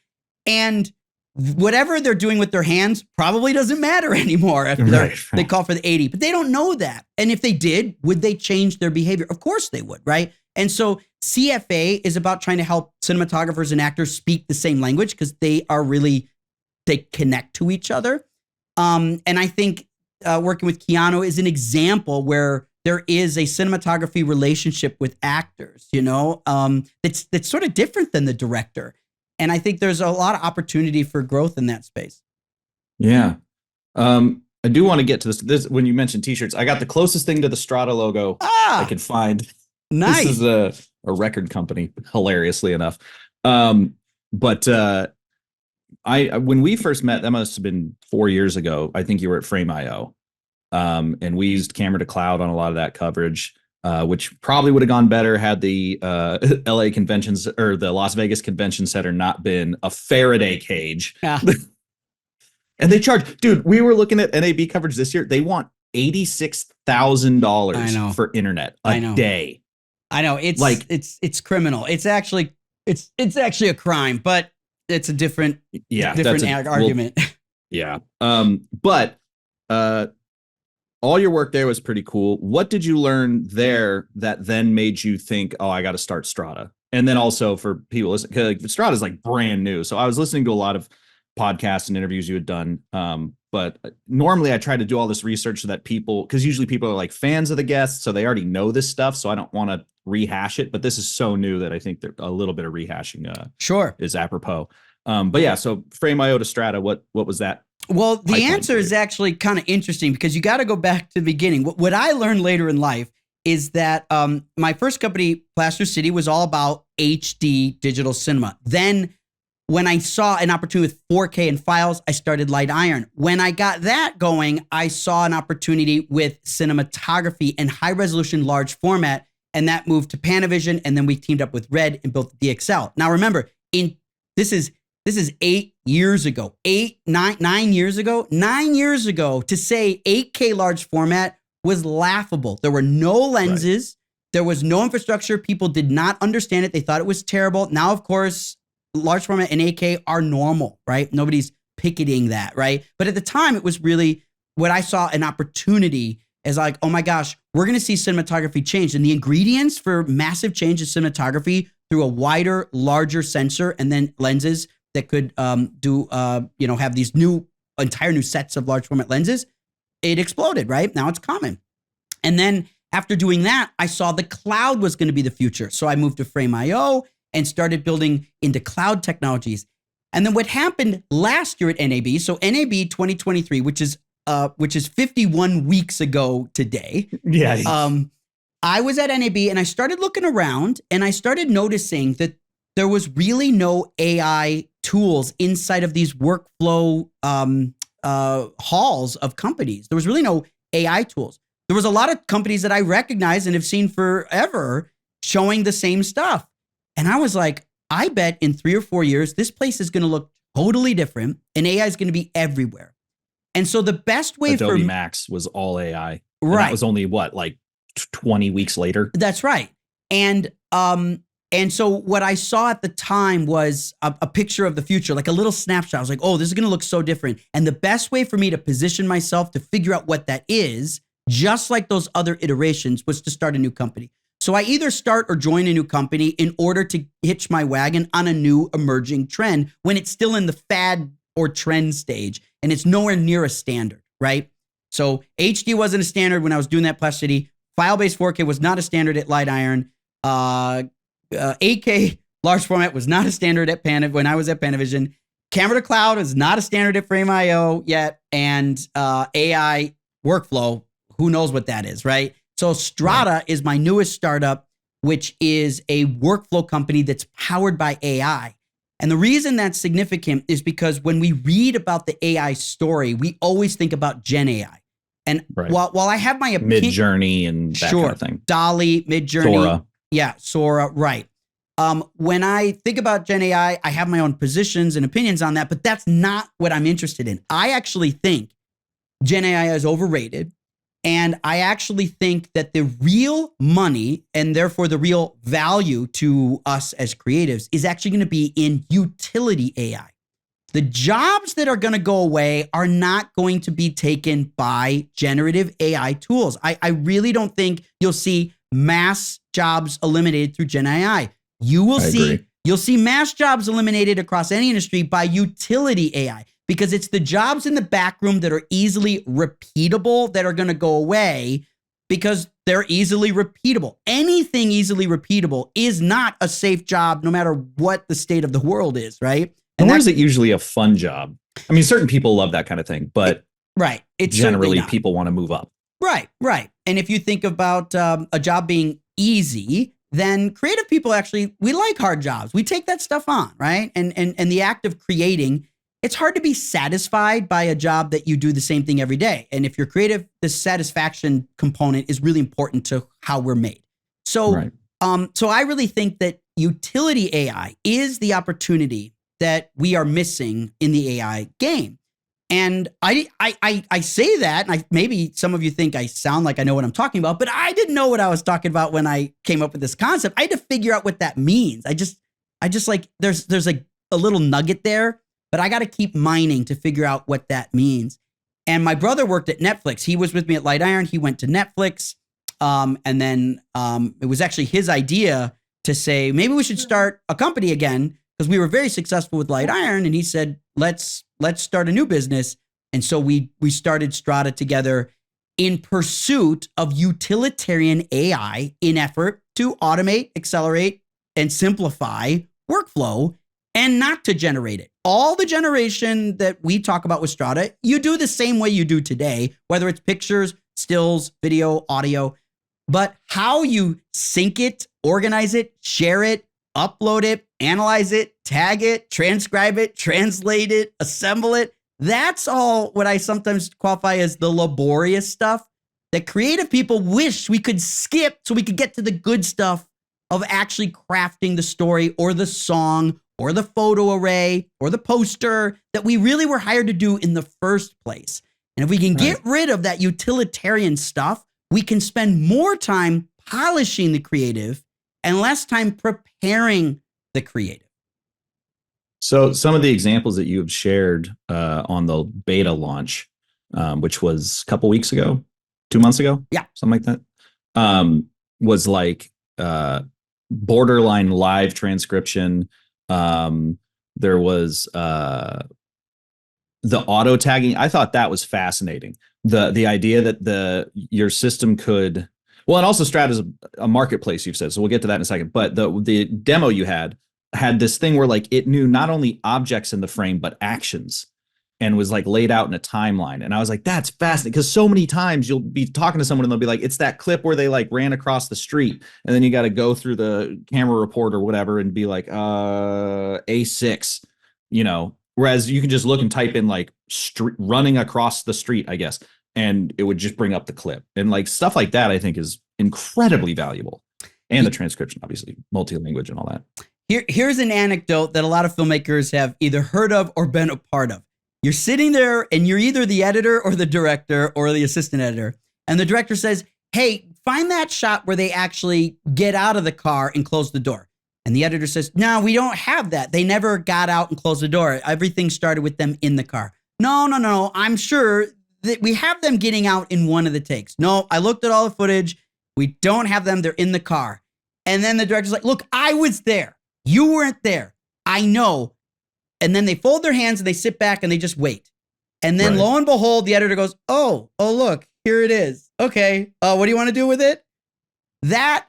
And whatever they're doing with their hands probably doesn't matter anymore if they call for the 80, but they don't know that. And if they did, would they change their behavior? Of course they would, right? And so CFA is about trying to help cinematographers and actors speak the same language, because they connect to each other. And I think working with Keanu is an example where there is a cinematography relationship with actors, that's sort of different than the director. And I think there's a lot of opportunity for growth in that space. Yeah. I do want to get to this when you mentioned t-shirts. I got the closest thing to the Strata logo I could find. Nice. This is a record company, hilariously enough. But when we first met, that must have been 4 years ago. I think you were at Frame.io. And we used camera to cloud on a lot of that coverage, which probably would have gone better had the LA conventions or the Las Vegas Convention Center not been a Faraday cage. Yeah. And they charge, dude, we were looking at NAB coverage this year. They want $86,000 for internet a day. I know. It's like, it's criminal. It's actually a crime, but it's a different argument. Yeah. But all your work there was pretty cool. What did you learn there that then made you think, oh, I got to start Strata? And then also for people listening, because Strata is like brand new. So I was listening to a lot of podcasts and interviews you had done. But normally I try to do all this research so that because usually people are like fans of the guests, so they already know this stuff. So I don't want to rehash it, but this is so new that I think that a little bit of rehashing is apropos. But yeah, so Frame.io to Strata, what was that? Well, the answer is actually kind of interesting because you got to go back to the beginning. What I learned later in life is that my first company, Plaster City, was all about HD digital cinema. Then when I saw an opportunity with 4K and files, I started Light Iron. When I got that going, I saw an opportunity with cinematography and high resolution large format, and that moved to Panavision, and then we teamed up with Red and built DXL. Now remember, this is 8 years ago, 9 years ago. 9 years ago, to say 8K large format was laughable. There were no lenses. Right. There was no infrastructure. People did not understand it. They thought it was terrible. Now, of course, large format and 8K are normal, right? Nobody's picketing that, right? But at the time, it was really what I saw an opportunity as like, oh my gosh, we're going to see cinematography change. And the ingredients for massive change in cinematography through a wider, larger sensor and then lenses that could have these entire new sets of large format lenses, it exploded, right? Now it's common. And then after doing that, I saw the cloud was going to be the future. So I moved to Frame.io and started building into cloud technologies. And then what happened last year at NAB, so NAB 2023, which is 51 weeks ago today. Yeah. I was at NAB and I started looking around and I started noticing that there was really no AI tools inside of these workflow halls of companies. There was really no AI tools. There was a lot of companies that I recognize and have seen forever showing the same stuff. And I was like, I bet in 3 or 4 years, this place is going to look totally different and AI is going to be everywhere. And so the best way Adobe Max was all AI. Right. That was only like 20 weeks later. That's right. And so what I saw at the time was a picture of the future, like a little snapshot. I was like, oh, this is going to look so different. And the best way for me to position myself to figure out what that is, just like those other iterations, was to start a new company. So I either start or join a new company in order to hitch my wagon on a new emerging trend when it's still in the fad or trend stage and it's nowhere near a standard, right? So HD wasn't a standard when I was doing that Plaster City. File-based 4K was not a standard at Light Iron. 8K large format was not a standard at when I was at Panavision. Camera to cloud is not a standard at Frame.io yet. And AI workflow, who knows what that is, right? So Strata is my newest startup, which is a workflow company that's powered by AI. And the reason that's significant is because when we read about the AI story, we always think about Gen AI. And while I have my opinion, Midjourney and that kind of thing, DALL-E, Midjourney, Sora. Yeah, Sora, right. When I think about Gen AI, I have my own positions and opinions on that, but that's not what I'm interested in. I actually think Gen AI is overrated. And I actually think that the real money and therefore the real value to us as creatives is actually going to be in utility AI. The jobs that are going to go away are not going to be taken by generative AI tools. I really don't think you'll see mass jobs eliminated through Gen AI. You'll see mass jobs eliminated across any industry by utility AI. Because it's the jobs in the back room that are easily repeatable that are going to go away. because they're easily repeatable. Anything easily repeatable is not a safe job, no matter what the state of the world is, right? And nor is it usually a fun job. I mean, certain people love that kind of thing, but right. It's generally people want to move up. Right, right. And if you think about a job being easy, then creative people actually, we like hard jobs. We take that stuff on, right? And the act of creating, it's hard to be satisfied by a job that you do the same thing every day. And if you're creative, the satisfaction component is really important to how we're made. So, right. So I really think that utility AI is the opportunity that we are missing in the AI game. And I say that, and maybe some of you think I sound like I know what I'm talking about, but I didn't know what I was talking about when I came up with this concept. I had to figure out what that means. I just like, there's a little nugget there, but I got to keep mining to figure out what that means. And my brother worked at Netflix. He was with me at Light Iron. He went to Netflix. And then it was actually his idea to say, maybe we should start a company again, because we were very successful with Light Iron. And he said, let's start a new business. And so we started Strata together in pursuit of utilitarian AI in effort to automate, accelerate, and simplify workflow, and not to generate it. All the generation that we talk about with Strata, you do the same way you do today, whether it's pictures, stills, video, audio, but how you sync it, organize it, share it, upload it, analyze it, tag it, transcribe it, translate it, assemble it. That's all what I sometimes qualify as the laborious stuff that creative people wish we could skip so we could get to the good stuff of actually crafting the story or the song or the photo array or the poster that we really were hired to do in the first place. And if we can get rid of that utilitarian stuff, we can spend more time polishing the creative and less time preparing the creative. So some of the examples that you have shared on the beta launch, which was a couple weeks ago, 2 months ago, something like that, was like borderline live transcription. There was the auto tagging. I thought that was fascinating. The idea that your system could, well, and also Strata is a marketplace, you've said, so we'll get to that in a second. But the demo you had this thing where like it knew not only objects in the frame but actions, and was like laid out in a timeline. And I was like, that's fascinating, because so many times you'll be talking to someone and they'll be like, it's that clip where they like ran across the street, and then you got to go through the camera report or whatever and be like, A6, whereas you can just look and type in like running across the street, I guess, and it would just bring up the clip. And like stuff like that, I think, is incredibly valuable. And the transcription, obviously, multi-language and all that. Here's an anecdote that a lot of filmmakers have either heard of or been a part of. You're sitting there and you're either the editor or the director or the assistant editor. And the director says, hey, find that shot where they actually get out of the car and close the door. And the editor says, no, we don't have that. They never got out and closed the door. Everything started with them in the car. No. I'm sure that we have them getting out in one of the takes. No, I looked at all the footage. We don't have them. They're in the car. And then the director's like, look, I was there. You weren't there. I know. And then they fold their hands and they sit back and they just wait. And then lo and behold, the editor goes, oh, look, here it is. Okay. What do you want to do with it? That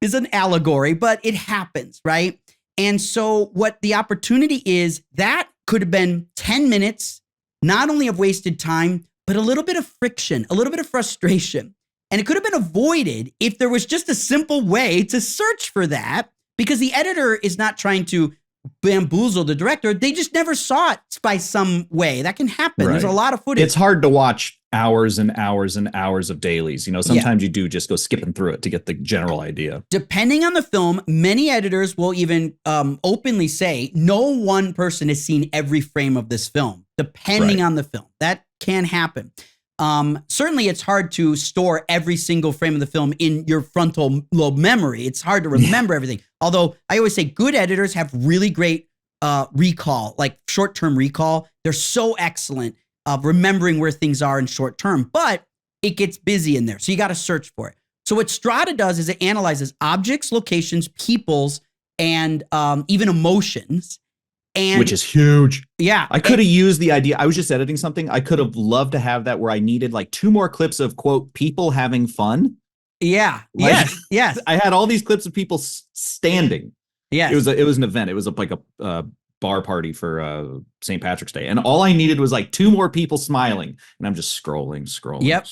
is an allegory, but it happens, right? And so what the opportunity is, that could have been 10 minutes, not only of wasted time, but a little bit of friction, a little bit of frustration. And it could have been avoided if there was just a simple way to search for that, because the editor is not trying to bamboozle the director. They just never saw it by some way. That can happen. There's a lot of footage. It's hard to watch hours and hours and hours of dailies. Sometimes you do just go skipping through it to get the general idea. Depending on the film, many editors will even openly say, no one person has seen every frame of this film, depending on the film. That can happen. Certainly it's hard to store every single frame of the film in your frontal lobe memory. It's hard to remember everything. Although I always say good editors have really great recall, like short-term recall. They're so excellent of remembering where things are in short term, but it gets busy in there. So you got to search for it. So what Strata does is it analyzes objects, locations, peoples, and even emotions. Which is huge. Yeah. I could have used the idea. I was just editing something. I could have loved to have that where I needed like 2 more clips of, quote, people having fun. Yeah. Like, Yes. Yes. I had all these clips of people standing. Yes. It was an event. It was like a bar party for St. Patrick's Day, and all I needed was like 2 more people smiling, and I'm just scrolling. Yep.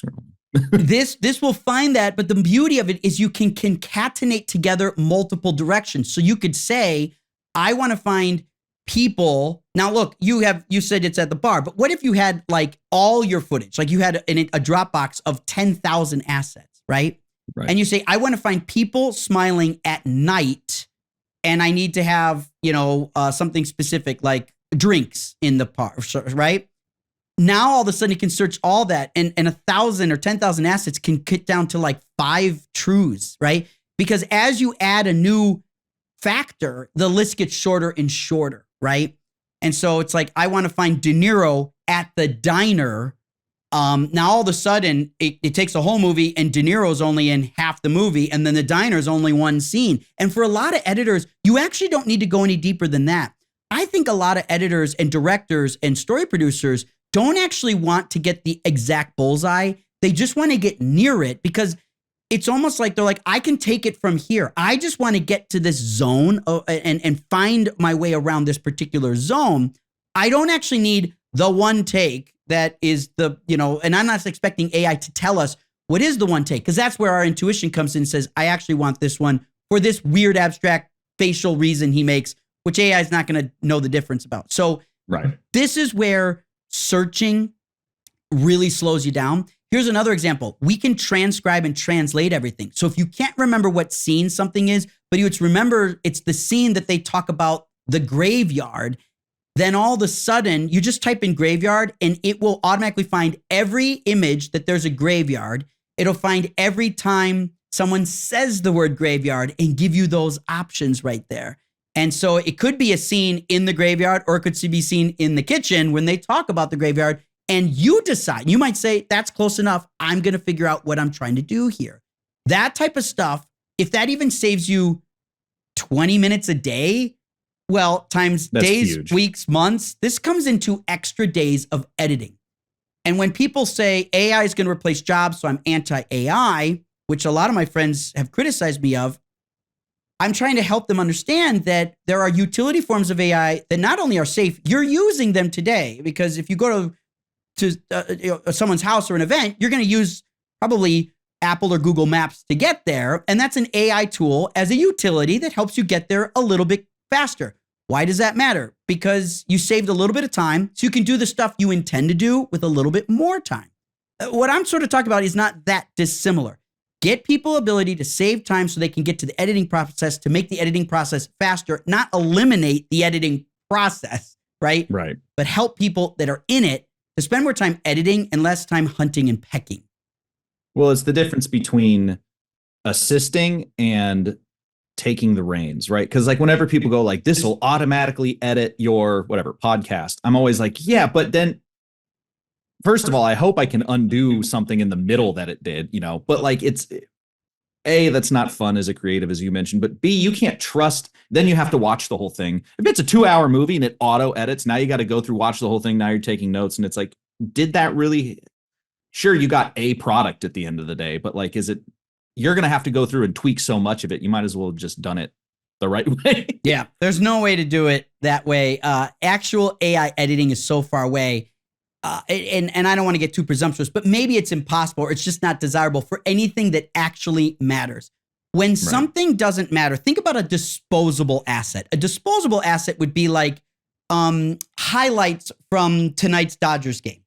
This will find that, but the beauty of it is you can concatenate together multiple directions. So you could say, I want to find people. Now look, you said it's at the bar, but what if you had like all your footage, like you had a Dropbox of 10,000 assets, right? Right. And you say, I want to find people smiling at night, and I need to have, something specific like drinks in the bar, right? Now all of a sudden you can search all that, and 1,000 or 10,000 assets can get down to like 5 truths, right? Because as you add a new factor, the list gets shorter and shorter, right? And so it's like, I want to find De Niro at the diner. Now all of a sudden it takes a whole movie, and De Niro's only in half the movie, and then the diner's only one scene. And for a lot of editors, you actually don't need to go any deeper than that. I think a lot of editors and directors and story producers don't actually want to get the exact bullseye. They just want to get near it, because it's almost like they're like, I can take it from here. I just want to get to this zone and find my way around this particular zone. I don't actually need the one take that is and I'm not expecting AI to tell us what is the one take, because that's where our intuition comes in and says, I actually want this one for this weird abstract facial reason he makes, which AI is not going to know the difference about. So right. This is where searching really slows you down. Here's another example. We can transcribe and translate everything. So if you can't remember what scene something is, but you remember it's the scene that they talk about the graveyard, then all of a sudden you just type in graveyard and it will automatically find every image that there's a graveyard. It'll find every time someone says the word graveyard and give you those options right there. And so it could be a scene in the graveyard, or it could be seen in the kitchen when they talk about the graveyard, and you decide. You might say, that's close enough. I'm going to figure out what I'm trying to do here. That type of stuff, if that even saves you 20 minutes a day, well, times That's days, huge. weeks, months, this comes into extra days of editing. And when people say AI is going to replace jobs, so I'm anti-AI, which a lot of my friends have criticized me of, I'm trying to help them understand that there are utility forms of AI that not only are safe, you're using them today. Because if you go to someone's house or an event, you're going to use probably Apple or Google Maps to get there. And that's an AI tool as a utility that helps you get there a little bit faster. Why does that matter? Because you saved a little bit of time, so you can do the stuff you intend to do with a little bit more time. What I'm sort of talking about is not that dissimilar. Get people ability to save time so they can get to the editing process, to make the editing process faster, not eliminate the editing process, right? Right. But help people that are in it to spend more time editing and less time hunting and pecking. Well, it's the difference between assisting and taking the reins, right? Because like whenever people go like, this will automatically edit your whatever podcast, I'm always like, yeah, but then first of all, I hope I can undo something in the middle that it did, but like it's A, that's not fun as a creative, as you mentioned, but B, you can't trust, then you have to watch the whole thing. If it's a 2-hour movie and it auto edits, now you got to go through, watch the whole thing. Now you're taking notes, and it's like, did that really, sure, you got a product at the end of the day, but like, you're going to have to go through and tweak so much of it. You might as well have just done it the right way. Yeah, there's no way to do it that way. Actual AI editing is so far away. And I don't want to get too presumptuous, but maybe it's impossible, or it's just not desirable for anything that actually matters. When something doesn't matter, think about a disposable asset. A disposable asset would be like highlights from tonight's Dodgers game.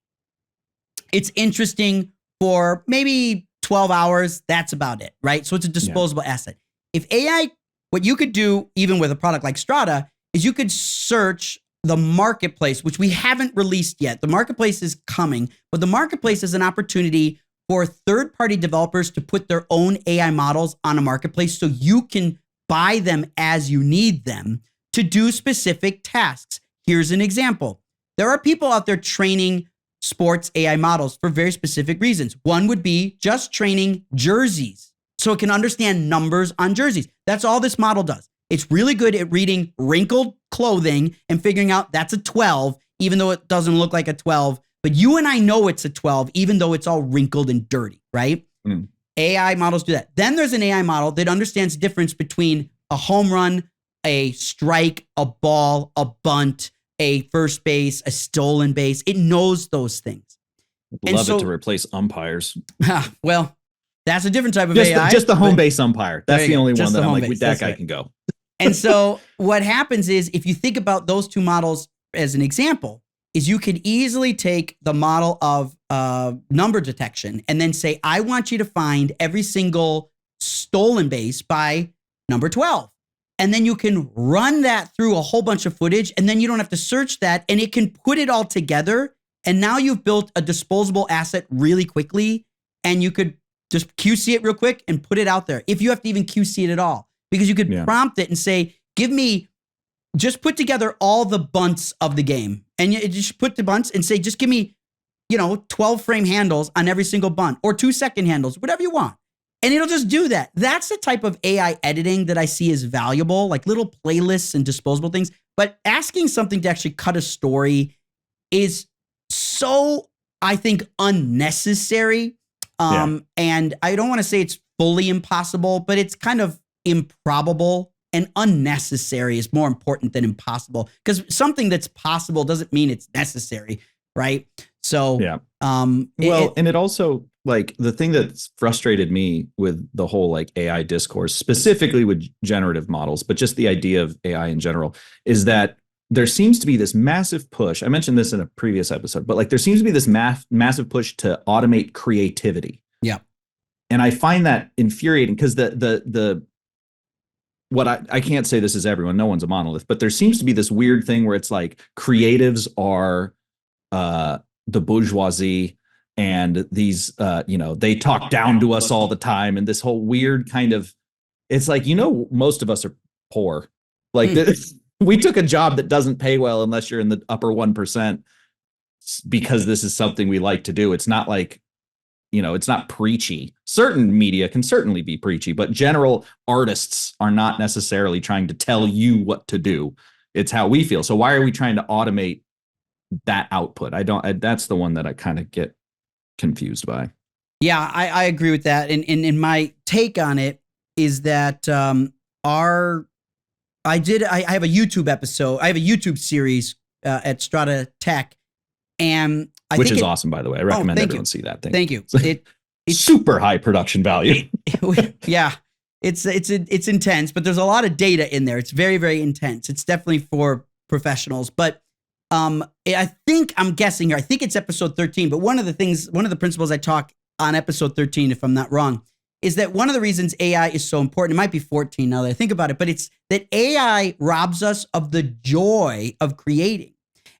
It's interesting for maybe 12 hours. That's about it, right? So it's a disposable asset. If AI, what you could do even with a product like Strata is you could search the marketplace, which we haven't released yet. The marketplace is coming, but the marketplace is an opportunity for third-party developers to put their own AI models on a marketplace so you can buy them as you need them to do specific tasks. Here's an example. There are people out there training sports AI models for very specific reasons. One would be just training jerseys so it can understand numbers on jerseys. That's all this model does. It's really good at reading wrinkled clothing and figuring out that's a 12, even though it doesn't look like a 12. But you and I know it's a 12, even though it's all wrinkled and dirty, right? AI models do that. Then there's an AI model that understands the difference between a home run, a strike, a ball, a bunt, a first base, a stolen base. It knows those things. Love it to replace umpires. Well, that's a different type of AI. Just the home base umpire. That's the only one that I'm like, that guy can go. And so what happens is, if you think about those two models as an example, is you could easily take the model of number detection and then say, I want you to find every single stolen base by number 12. And then you can run that through a whole bunch of footage, and then you don't have to search that, and it can put it all together. And now you've built a disposable asset really quickly, and you could just QC it real quick and put it out there, if you have to even QC it at all. Because you could prompt it and say, just put together all the bunts of the game. And you just put the bunts and say, just give me, 12 frame handles on every single bunt, or 2-second handles, whatever you want. And it'll just do that. That's the type of AI editing that I see as valuable, like little playlists and disposable things. But asking something to actually cut a story is so, I think, unnecessary. And I don't want to say it's fully impossible, but it's kind of improbable, and unnecessary is more important than impossible, because something that's possible doesn't mean it's necessary, right? So, and it also, like, the thing that's frustrated me with the whole like AI discourse, specifically with generative models, but just the idea of AI in general, is that there seems to be this massive push. I mentioned this in a previous episode, but like there seems to be this massive push to automate creativity. Yeah. And I find that infuriating, because what I can't say this is everyone, no one's a monolith, but there seems to be this weird thing where it's like creatives are the bourgeoisie, and these they talk down to us all the time, and this whole weird kind of, it's like, most of us are poor. Like we took a job that doesn't pay well unless you're in the upper 1%, because this is something we like to do. It's not like, it's not preachy. Certain media can certainly be preachy, but general artists are not necessarily trying to tell you what to do. It's how we feel. So why are we trying to automate that output? That's the one that I kind of get confused by. Yeah, I agree with that. And my take on it is that I have a YouTube episode. I have a YouTube series at Strata Tech, and which is awesome, by the way. I recommend everyone see that thing. Thank you. It's super high production value. Yeah, it's intense, but there's a lot of data in there. It's very, very intense. It's definitely for professionals. But I think I'm guessing here. I think it's episode 13. But one of the principles I talk on episode 13, if I'm not wrong, is that one of the reasons AI is so important. It might be 14 now that I think about it, but it's that AI robs us of the joy of creating.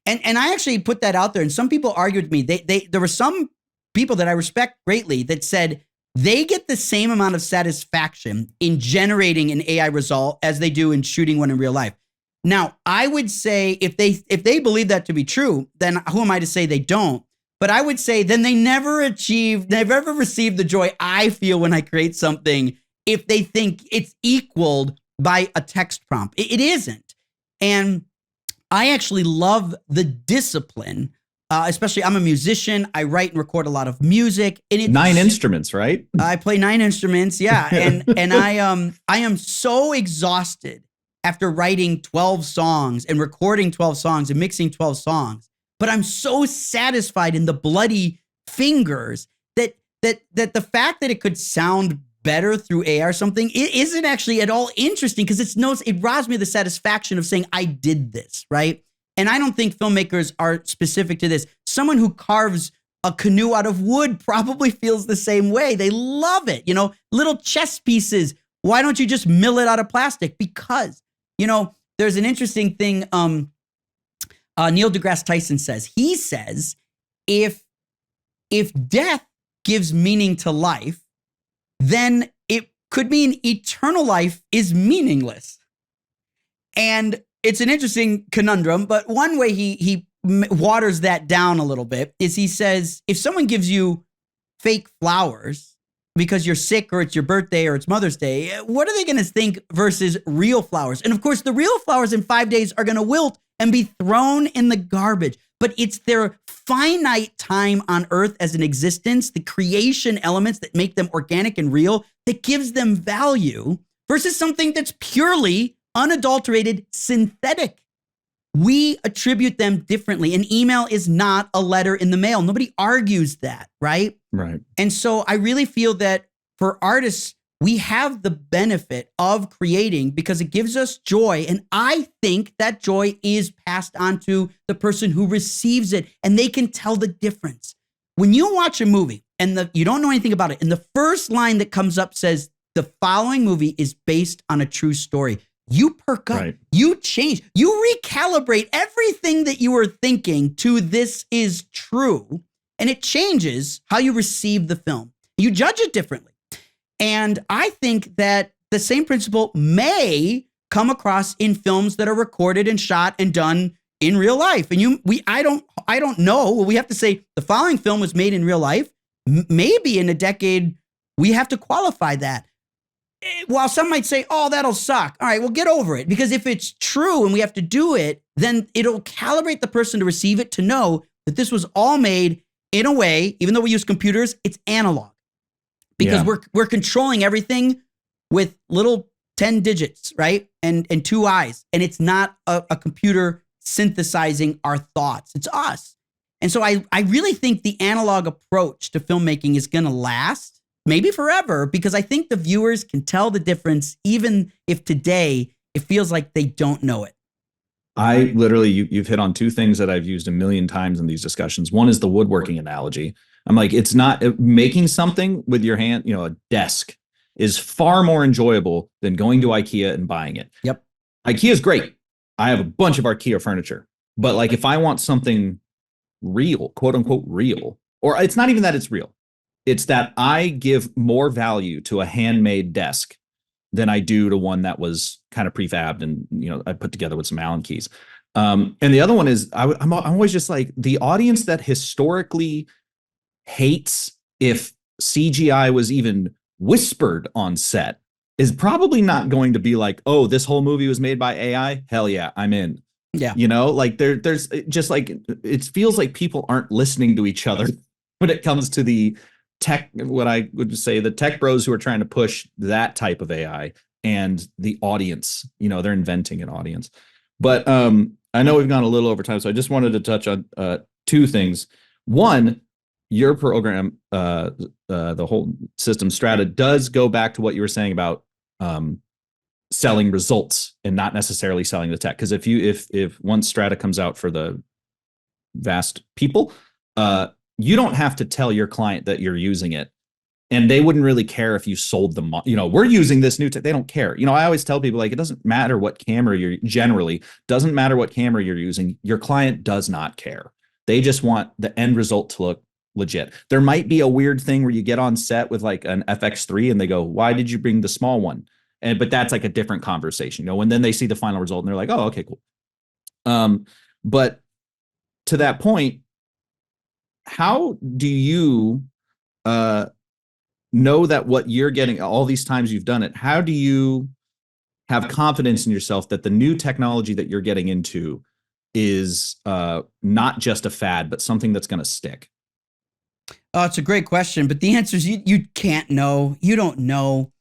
And I actually put that out there, and some people argued with me. There were some people that I respect greatly that said they get the same amount of satisfaction in generating an AI result as they do in shooting one in real life. Now, I would say if they believe that to be true, then who am I to say they don't? But I would say then they've ever received the joy I feel when I create something if they think it's equaled by a text prompt. It isn't. And I actually love the discipline, especially I'm a musician. I write and record a lot of music. And it's 9 instruments, right? I play 9 instruments, yeah. And I am so exhausted after writing 12 songs and recording 12 songs and mixing 12 songs. But I'm so satisfied in the bloody fingers that the fact that it could sound better through AI or something, it isn't actually at all interesting, because it robs me of the satisfaction of saying I did this, right? And I don't think filmmakers are specific to this. Someone who carves a canoe out of wood probably feels the same way. They love it. Little chess pieces. Why don't you just mill it out of plastic? Because, there's an interesting thing Neil deGrasse Tyson says. He says, if death gives meaning to life, then it could mean eternal life is meaningless. And it's an interesting conundrum, but one way he waters that down a little bit is he says, if someone gives you fake flowers because you're sick or it's your birthday or it's Mother's Day, what are they going to think versus real flowers? And of course, the real flowers in 5 days are going to wilt and be thrown in the garbage, but it's their finite time on earth as an existence, the creation elements that make them organic and real, that gives them value, versus something that's purely unadulterated synthetic. We attribute them differently. An email is not a letter in the mail. Nobody argues that, right? Right. And so I really feel that for artists, we have the benefit of creating because it gives us joy. And I think that joy is passed on to the person who receives it, and they can tell the difference. When you watch a movie and you don't know anything about it, and the first line that comes up says, the following movie is based on a true story, you perk up, Right. you change, you recalibrate everything that you were thinking to this is true. And it changes how you receive the film. You judge it differently. And I think that the same principle may come across in films that are recorded and shot and done in real life. And I don't know. We have to say the following film was made in real life. Maybe in a decade, we have to qualify that. While some might say, oh, that'll suck. All right, well, get over it. Because if it's true and we have to do it, then it'll calibrate the person to receive it to know that this was all made in a way, even though we use computers, it's analog. Because we're controlling everything with little 10 digits, right? And 2 eyes. And it's not a computer synthesizing our thoughts. It's us. And so I really think the analog approach to filmmaking is going to last, maybe forever, because I think the viewers can tell the difference, even if today it feels like they don't know it. I literally, you've hit on two things that I've used a million times in these discussions. One is the woodworking analogy. I'm like, it's not making something with your hand, a desk is far more enjoyable than going to IKEA and buying it. Yep. IKEA is great. I have a bunch of IKEA furniture, but like if I want something real, quote unquote real, or it's not even that it's real, it's that I give more value to a handmade desk than I do to one that was kind of prefabbed and, I put together with some Allen keys. And the other one is I'm always just like, the audience that historically hates if CGI was even whispered on set is probably not going to be like, oh, this whole movie was made by AI. Hell yeah, I'm in. Yeah. Like there's just like, it feels like people aren't listening to each other when it comes to the tech, what I would say, the tech bros who are trying to push that type of AI and the audience, they're inventing an audience. But I know we've gone a little over time, so I just wanted to touch on two things. One, your program, the whole system Strata does go back to what you were saying about selling results and not necessarily selling the tech. Because if once Strata comes out for the vast people, you don't have to tell your client that you're using it, and they wouldn't really care if you sold them. We're using this new tech. They don't care. I always tell people, like, it doesn't matter what camera doesn't matter what camera you're using. Your client does not care. They just want the end result to look legit. There might be a weird thing where you get on set with like an FX3 and they go, why did you bring the small one? But that's like a different conversation, and then they see the final result and they're like, oh, okay, cool. But to that point, how do you know that what you're getting all these times you've done it, how do you have confidence in yourself that the new technology that you're getting into is not just a fad, but something that's going to stick? Oh, it's a great question, but the answer is you can't know. You don't know.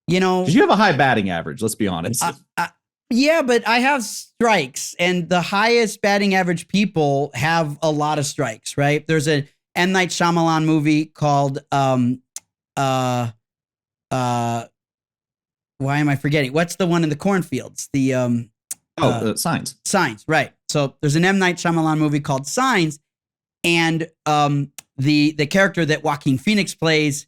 Because you have a high batting average, let's be honest. Yeah, but I have strikes, and the highest batting average people have a lot of strikes, right? There's a M. Night Shyamalan movie called why am I forgetting? What's the one in the cornfields? The Signs. Signs, right. So there's an M. Night Shyamalan movie called Signs, and the character that Joaquin Phoenix plays,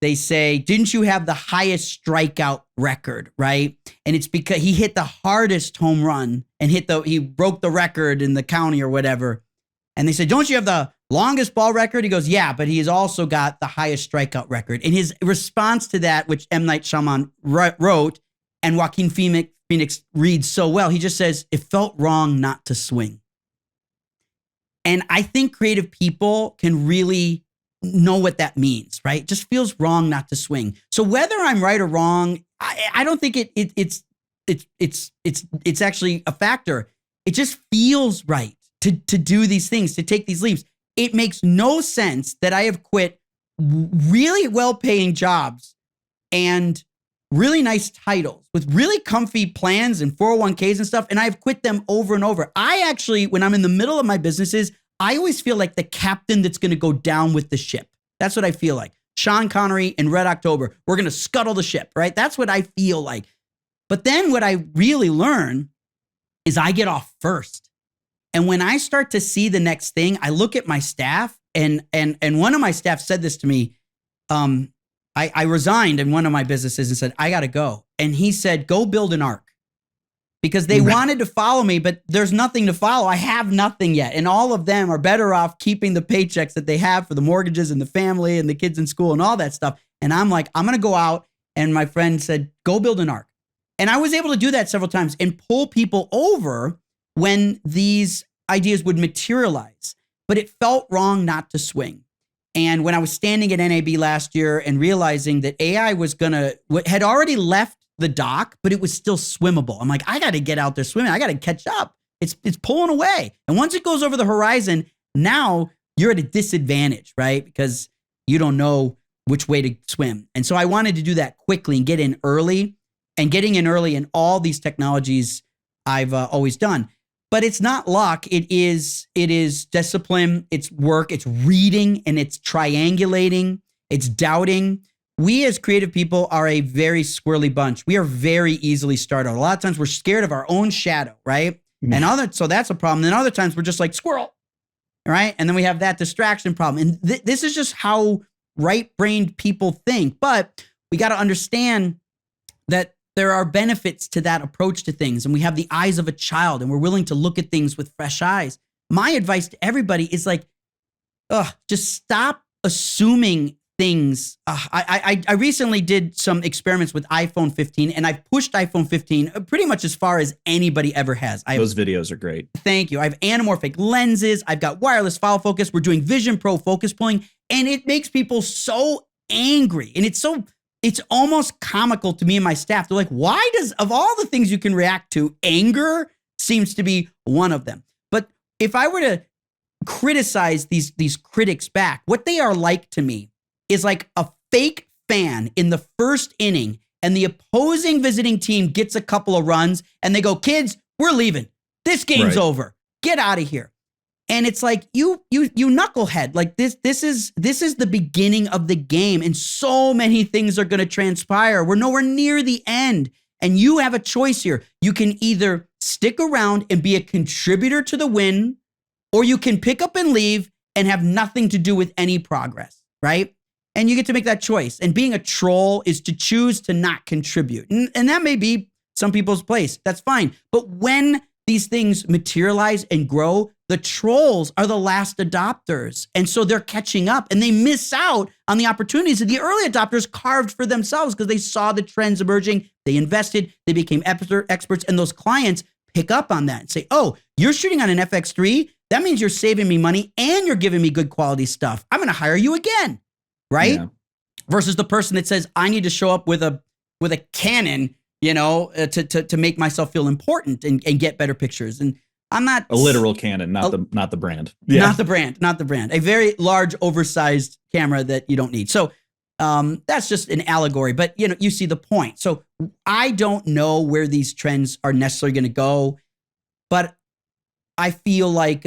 they say, didn't you have the highest strikeout record, right? And it's because he hit the hardest home run and he broke the record in the county or whatever. And they said, don't you have the longest ball record? He goes, yeah, but he's also got the highest strikeout record. And his response to that, which M. Night Shyamalan wrote, and Joaquin Phoenix reads so well, he just says, it felt wrong not to swing. And I think creative people can really know what that means, right? It just feels wrong not to swing. So whether I'm right or wrong, I don't think it's actually a factor. It just feels right to do these things, to take these leaps. it makes no sense that I have quit really well-paying jobs and really nice titles with really comfy plans and 401ks and stuff. And I've quit them over and over. I actually, when I'm in the middle of my businesses, I always feel like the captain that's going to go down with the ship. That's what I feel like. Sean Connery in Red October, we're going to scuttle the ship, right? That's what I feel like. But then what I really learn is I get off first. And when I start to see the next thing, I look at my staff and one of my staff said this to me. I resigned in one of my businesses and said, I got to go. And he said, go build an ark, because they wanted to follow me, but there's nothing to follow. I have nothing yet. And all of them are better off keeping the paychecks that they have for the mortgages and the family and the kids in school and all that stuff. And I'm like, I'm going to go out. And my friend said, go build an ark. And I was able to do that several times and pull people over when these ideas would materialize. But it felt wrong not to swing. And when I was standing at NAB last year and realizing that AI had already left the dock, but it was still swimmable. I'm like, I got to get out there swimming. I got to catch up. It's pulling away. And once it goes over the horizon, now you're at a disadvantage, right? Because you don't know which way to swim. And so I wanted to do that quickly and get in early. And getting in early in all these technologies I've always done. But it's not luck. It is discipline. It's work. It's reading, and it's triangulating. It's doubting. We as creative people are a very squirrely bunch. We are very easily startled. A lot of times we're scared of our own shadow, right? And so that's a problem. Then other times we're just like squirrel, right? And then we have that distraction problem. And this is just how right-brained people think. But we got to understand that there are benefits to that approach to things. And we have the eyes of a child, and we're willing to look at things with fresh eyes. My advice to everybody is like, just stop assuming things. I recently did some experiments with iPhone 15, and I've pushed iPhone 15 pretty much as far as anybody ever has. Those videos are great. Thank you. I have anamorphic lenses. I've got wireless file focus. We're doing Vision Pro focus pulling, and it makes people so angry. And it's almost comical to me and my staff. They're like, why of all the things you can react to, anger seems to be one of them. But if I were to criticize these critics back, what they are like to me is like a fake fan in the first inning, and the opposing visiting team gets a couple of runs and they go, kids, we're leaving. This game's over. Get out of here. And it's like, you knucklehead, like this is the beginning of the game. And so many things are going to transpire. We're nowhere near the end. And you have a choice here. You can either stick around and be a contributor to the win, or you can pick up and leave and have nothing to do with any progress, right? And you get to make that choice. And being a troll is to choose to not contribute. And that may be some people's place. That's fine. But when these things materialize and grow, the trolls are the last adopters. And so they're catching up, and they miss out on the opportunities that the early adopters carved for themselves because they saw the trends emerging. They invested, they became experts, and those clients pick up on that and say, oh, you're shooting on an FX3? That means you're saving me money and you're giving me good quality stuff. I'm going to hire you again, right? Yeah. Versus the person that says, I need to show up with a Canon, to make myself feel important and get better pictures. And I'm not a literal Canon, not the brand. Yeah. Not the brand. A very large, oversized camera that you don't need. So that's just an allegory, but you see the point. So I don't know where these trends are necessarily going to go, but I feel like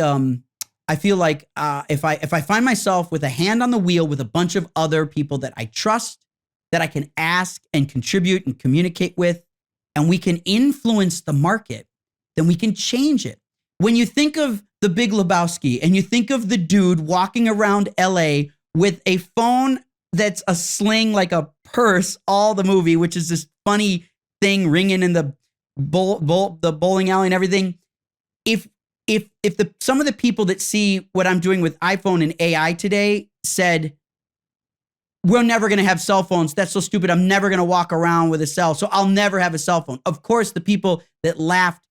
if I find myself with a hand on the wheel with a bunch of other people that I trust, that I can ask and contribute and communicate with, and we can influence the market, then we can change it. When you think of The Big Lebowski and you think of the dude walking around LA with a phone that's a sling like a purse all the movie, which is this funny thing ringing in the bowling alley and everything. If some of the people that see what I'm doing with iPhone and AI today said, we're never going to have cell phones. That's so stupid. I'm never going to walk around with a cell. So I'll never have a cell phone. Of course, the people that laughed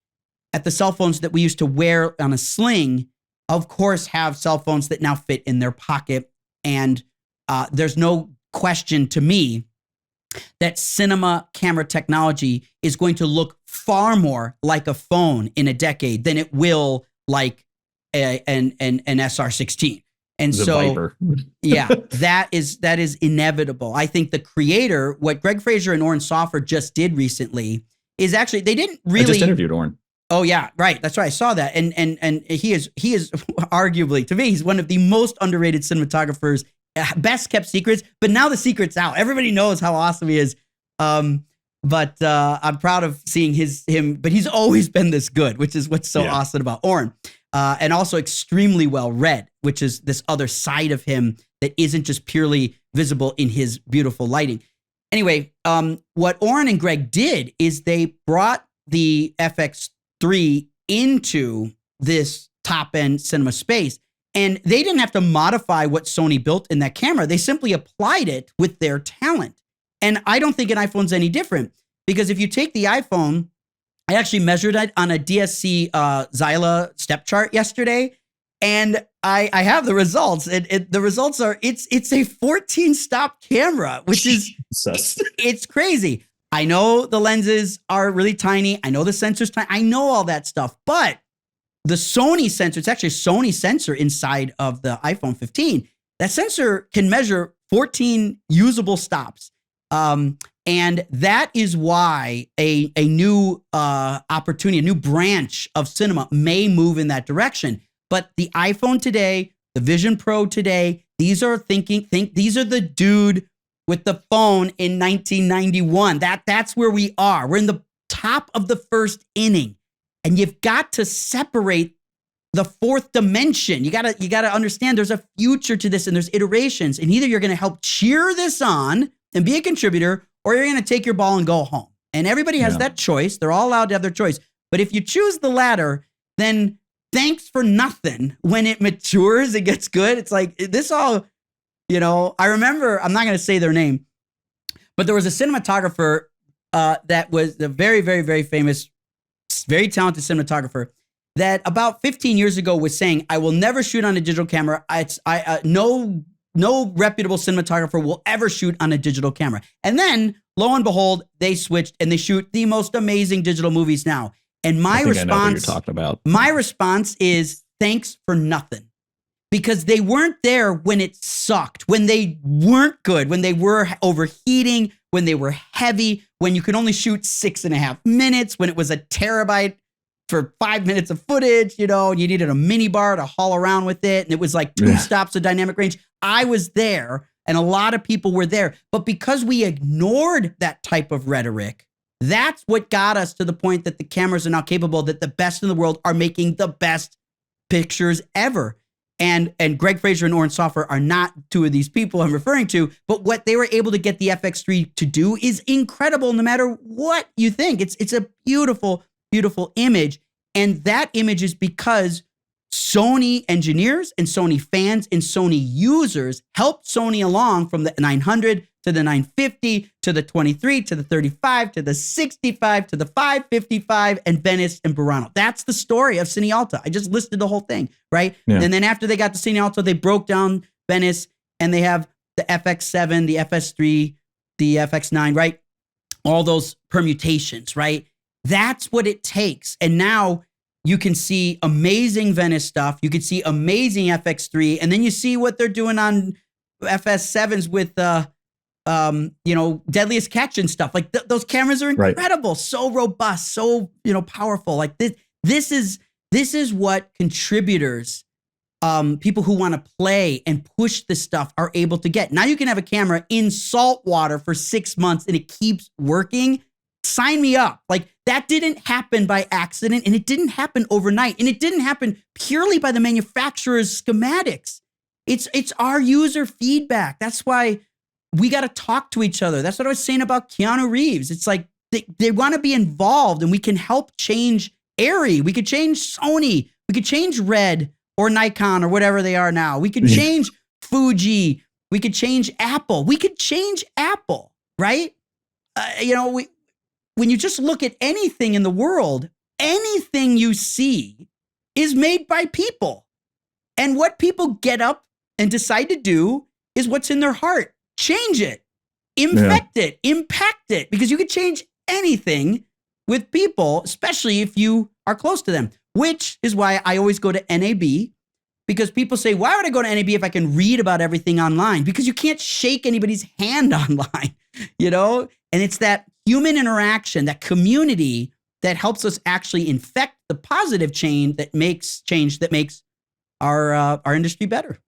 at the cell phones that we used to wear on a sling, of course, have cell phones that now fit in their pocket. And there's no question to me that cinema camera technology is going to look far more like a phone in a decade than it will like an SR16. And The so, Viper. yeah, that is inevitable. I think the creator, what Greg Fraser and Oren Sofer just did recently, is actually they didn't really. I just interviewed Oren. Oh yeah, right. That's right. I saw that, and he is arguably, to me, he's one of the most underrated cinematographers, best kept secrets. But now the secret's out. Everybody knows how awesome he is. But I'm proud of seeing him. But he's always been this good, which is what's so awesome about Oren. And also extremely well read, which is this other side of him that isn't just purely visible in his beautiful lighting. Anyway, what Oren and Greg did is they brought the FX3 into this top-end cinema space, and they didn't have to modify what Sony built in that camera. They simply applied it with their talent. And I don't think an iPhone's any different, because if you take the iPhone, I actually measured it on a DSC Zyla step chart yesterday, and I have the results. The results are it's a 14 stop camera, which is it's crazy. I know the lenses are really tiny. I know the sensor's tiny. I know all that stuff, but the Sony sensor, it's actually a Sony sensor inside of the iPhone 15. That sensor can measure 14 usable stops. And that is why a new opportunity, a new branch of cinema may move in that direction. But the iPhone today, the Vision Pro today, these are these are the dude with the phone in 1991. That's where we are. We're in the top of the first inning, and you've got to separate the fourth dimension. You gotta understand there's a future to this, and there's iterations, and either you're going to help cheer this on and be a contributor, or you're going to take your ball and go home. And everybody has that choice. They're all allowed to have their choice. But if you choose the latter, then thanks for nothing. When it matures, it gets good. It's like this all, I remember, I'm not going to say their name, but there was a cinematographer that was a very, very, very famous, very talented cinematographer that about 15 years ago was saying, I will never shoot on a digital camera. No reputable cinematographer will ever shoot on a digital camera. And then, lo and behold, they switched and they shoot the most amazing digital movies now. And my response is thanks for nothing. Because they weren't there when it sucked, when they weren't good, when they were overheating, when they were heavy, when you could only shoot 6.5 minutes, when it was a terabyte for 5 minutes of footage, and you needed a mini bar to haul around with it. And it was like 2 stops of dynamic range. I was there, and a lot of people were there. But because we ignored that type of rhetoric, that's what got us to the point that the cameras are now capable, that the best in the world are making the best pictures ever. And Greg Fraser and Oren Sofer are not two of these people I'm referring to, but what they were able to get the FX3 to do is incredible no matter what you think. It's a beautiful, beautiful image. And that image is because Sony engineers and Sony fans and Sony users helped Sony along from the 900 to the 950 to the 23 to the 35 to the 65 to the 555 and Venice and Burano. That's the story of Cine Alta. I just listed the whole thing, right? Yeah. And then after they got to Cine Alta, they broke down Venice, and they have the FX7, the FS3, the FX9, right? All those permutations, right? That's what it takes. And now you can see amazing Venice stuff. You can see amazing FX3. And then you see what they're doing on FS7s with, Deadliest Catch and stuff. Like those cameras are incredible. Right. So robust, so, powerful. Like this is what contributors, people who want to play and push this stuff are able to get. Now you can have a camera in salt water for 6 months and it keeps working. Sign me up. Like that didn't happen by accident, and it didn't happen overnight, and it didn't happen purely by the manufacturer's schematics. It's our user feedback. That's why we got to talk to each other. That's what I was saying about Keanu Reeves. It's like they want to be involved, and we can help change Arri. We could change Sony. We could change Red or Nikon or whatever they are now. We could change Fuji. We could change Apple. We could change Apple, right? When you just look at anything in the world, anything you see is made by people. And what people get up and decide to do is what's in their heart. Change it, infect it, impact it, because you can change anything with people, especially if you are close to them, which is why I always go to NAB because people say, why would I go to NAB if I can read about everything online? Because you can't shake anybody's hand online, you know? And it's that human interaction, that community that helps us actually infect the positive change that makes our industry better.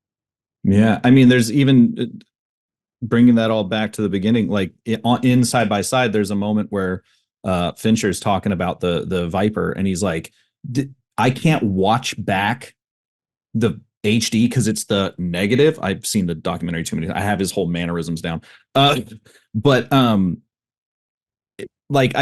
Yeah. I mean, there's even bringing that all back to the beginning, like in Side by Side, there's a moment where Fincher's talking about the Viper, and he's like, I can't watch back the HD because it's the negative. I've seen the documentary too many. I have his whole mannerisms down. But like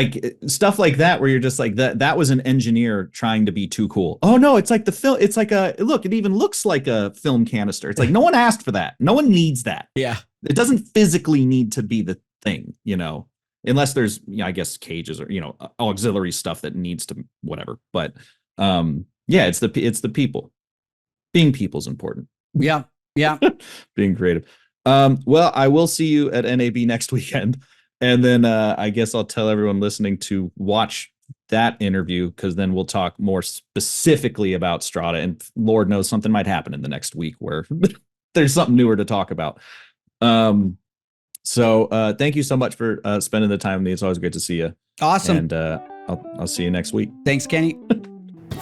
stuff like that where you're just like that was an engineer trying to be too cool. Oh no, it's like the film. It's like look, it even looks like a film canister. It's like no one asked for that. No one needs that. Yeah. It doesn't physically need to be the thing, you know, unless there's, you know, I guess cages or, you know, auxiliary stuff that needs to whatever. But yeah, it's the people. Being people's important. Yeah. Yeah. Being creative. Well, I will see you at NAB next weekend. And then I guess I'll tell everyone listening to watch that interview, because then we'll talk more specifically about Strata. And Lord knows something might happen in the next week where there's something newer to talk about. So thank you so much for spending the time with me. It's always great to see you. Awesome. And I'll see you next week. Thanks, Kenny.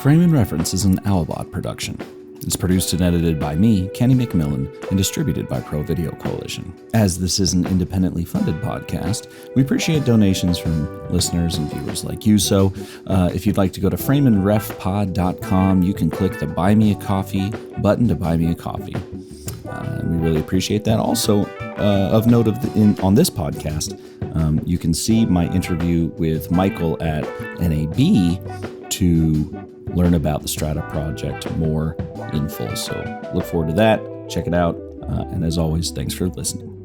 Frame and Reference is an Owlbot production. It's produced and edited by me, Kenny McMillan, and distributed by Pro Video Coalition. As this is an independently funded podcast, we appreciate donations from listeners and viewers like you. So if you'd like to go to frameandrefpod.com, you can click the Buy Me a Coffee button to buy me a coffee. And we really appreciate that. Also, of note on this podcast, you can see my interview with Michael at NAB to learn about the Strata project more in full. So look forward to that. Check it out. And as always, thanks for listening.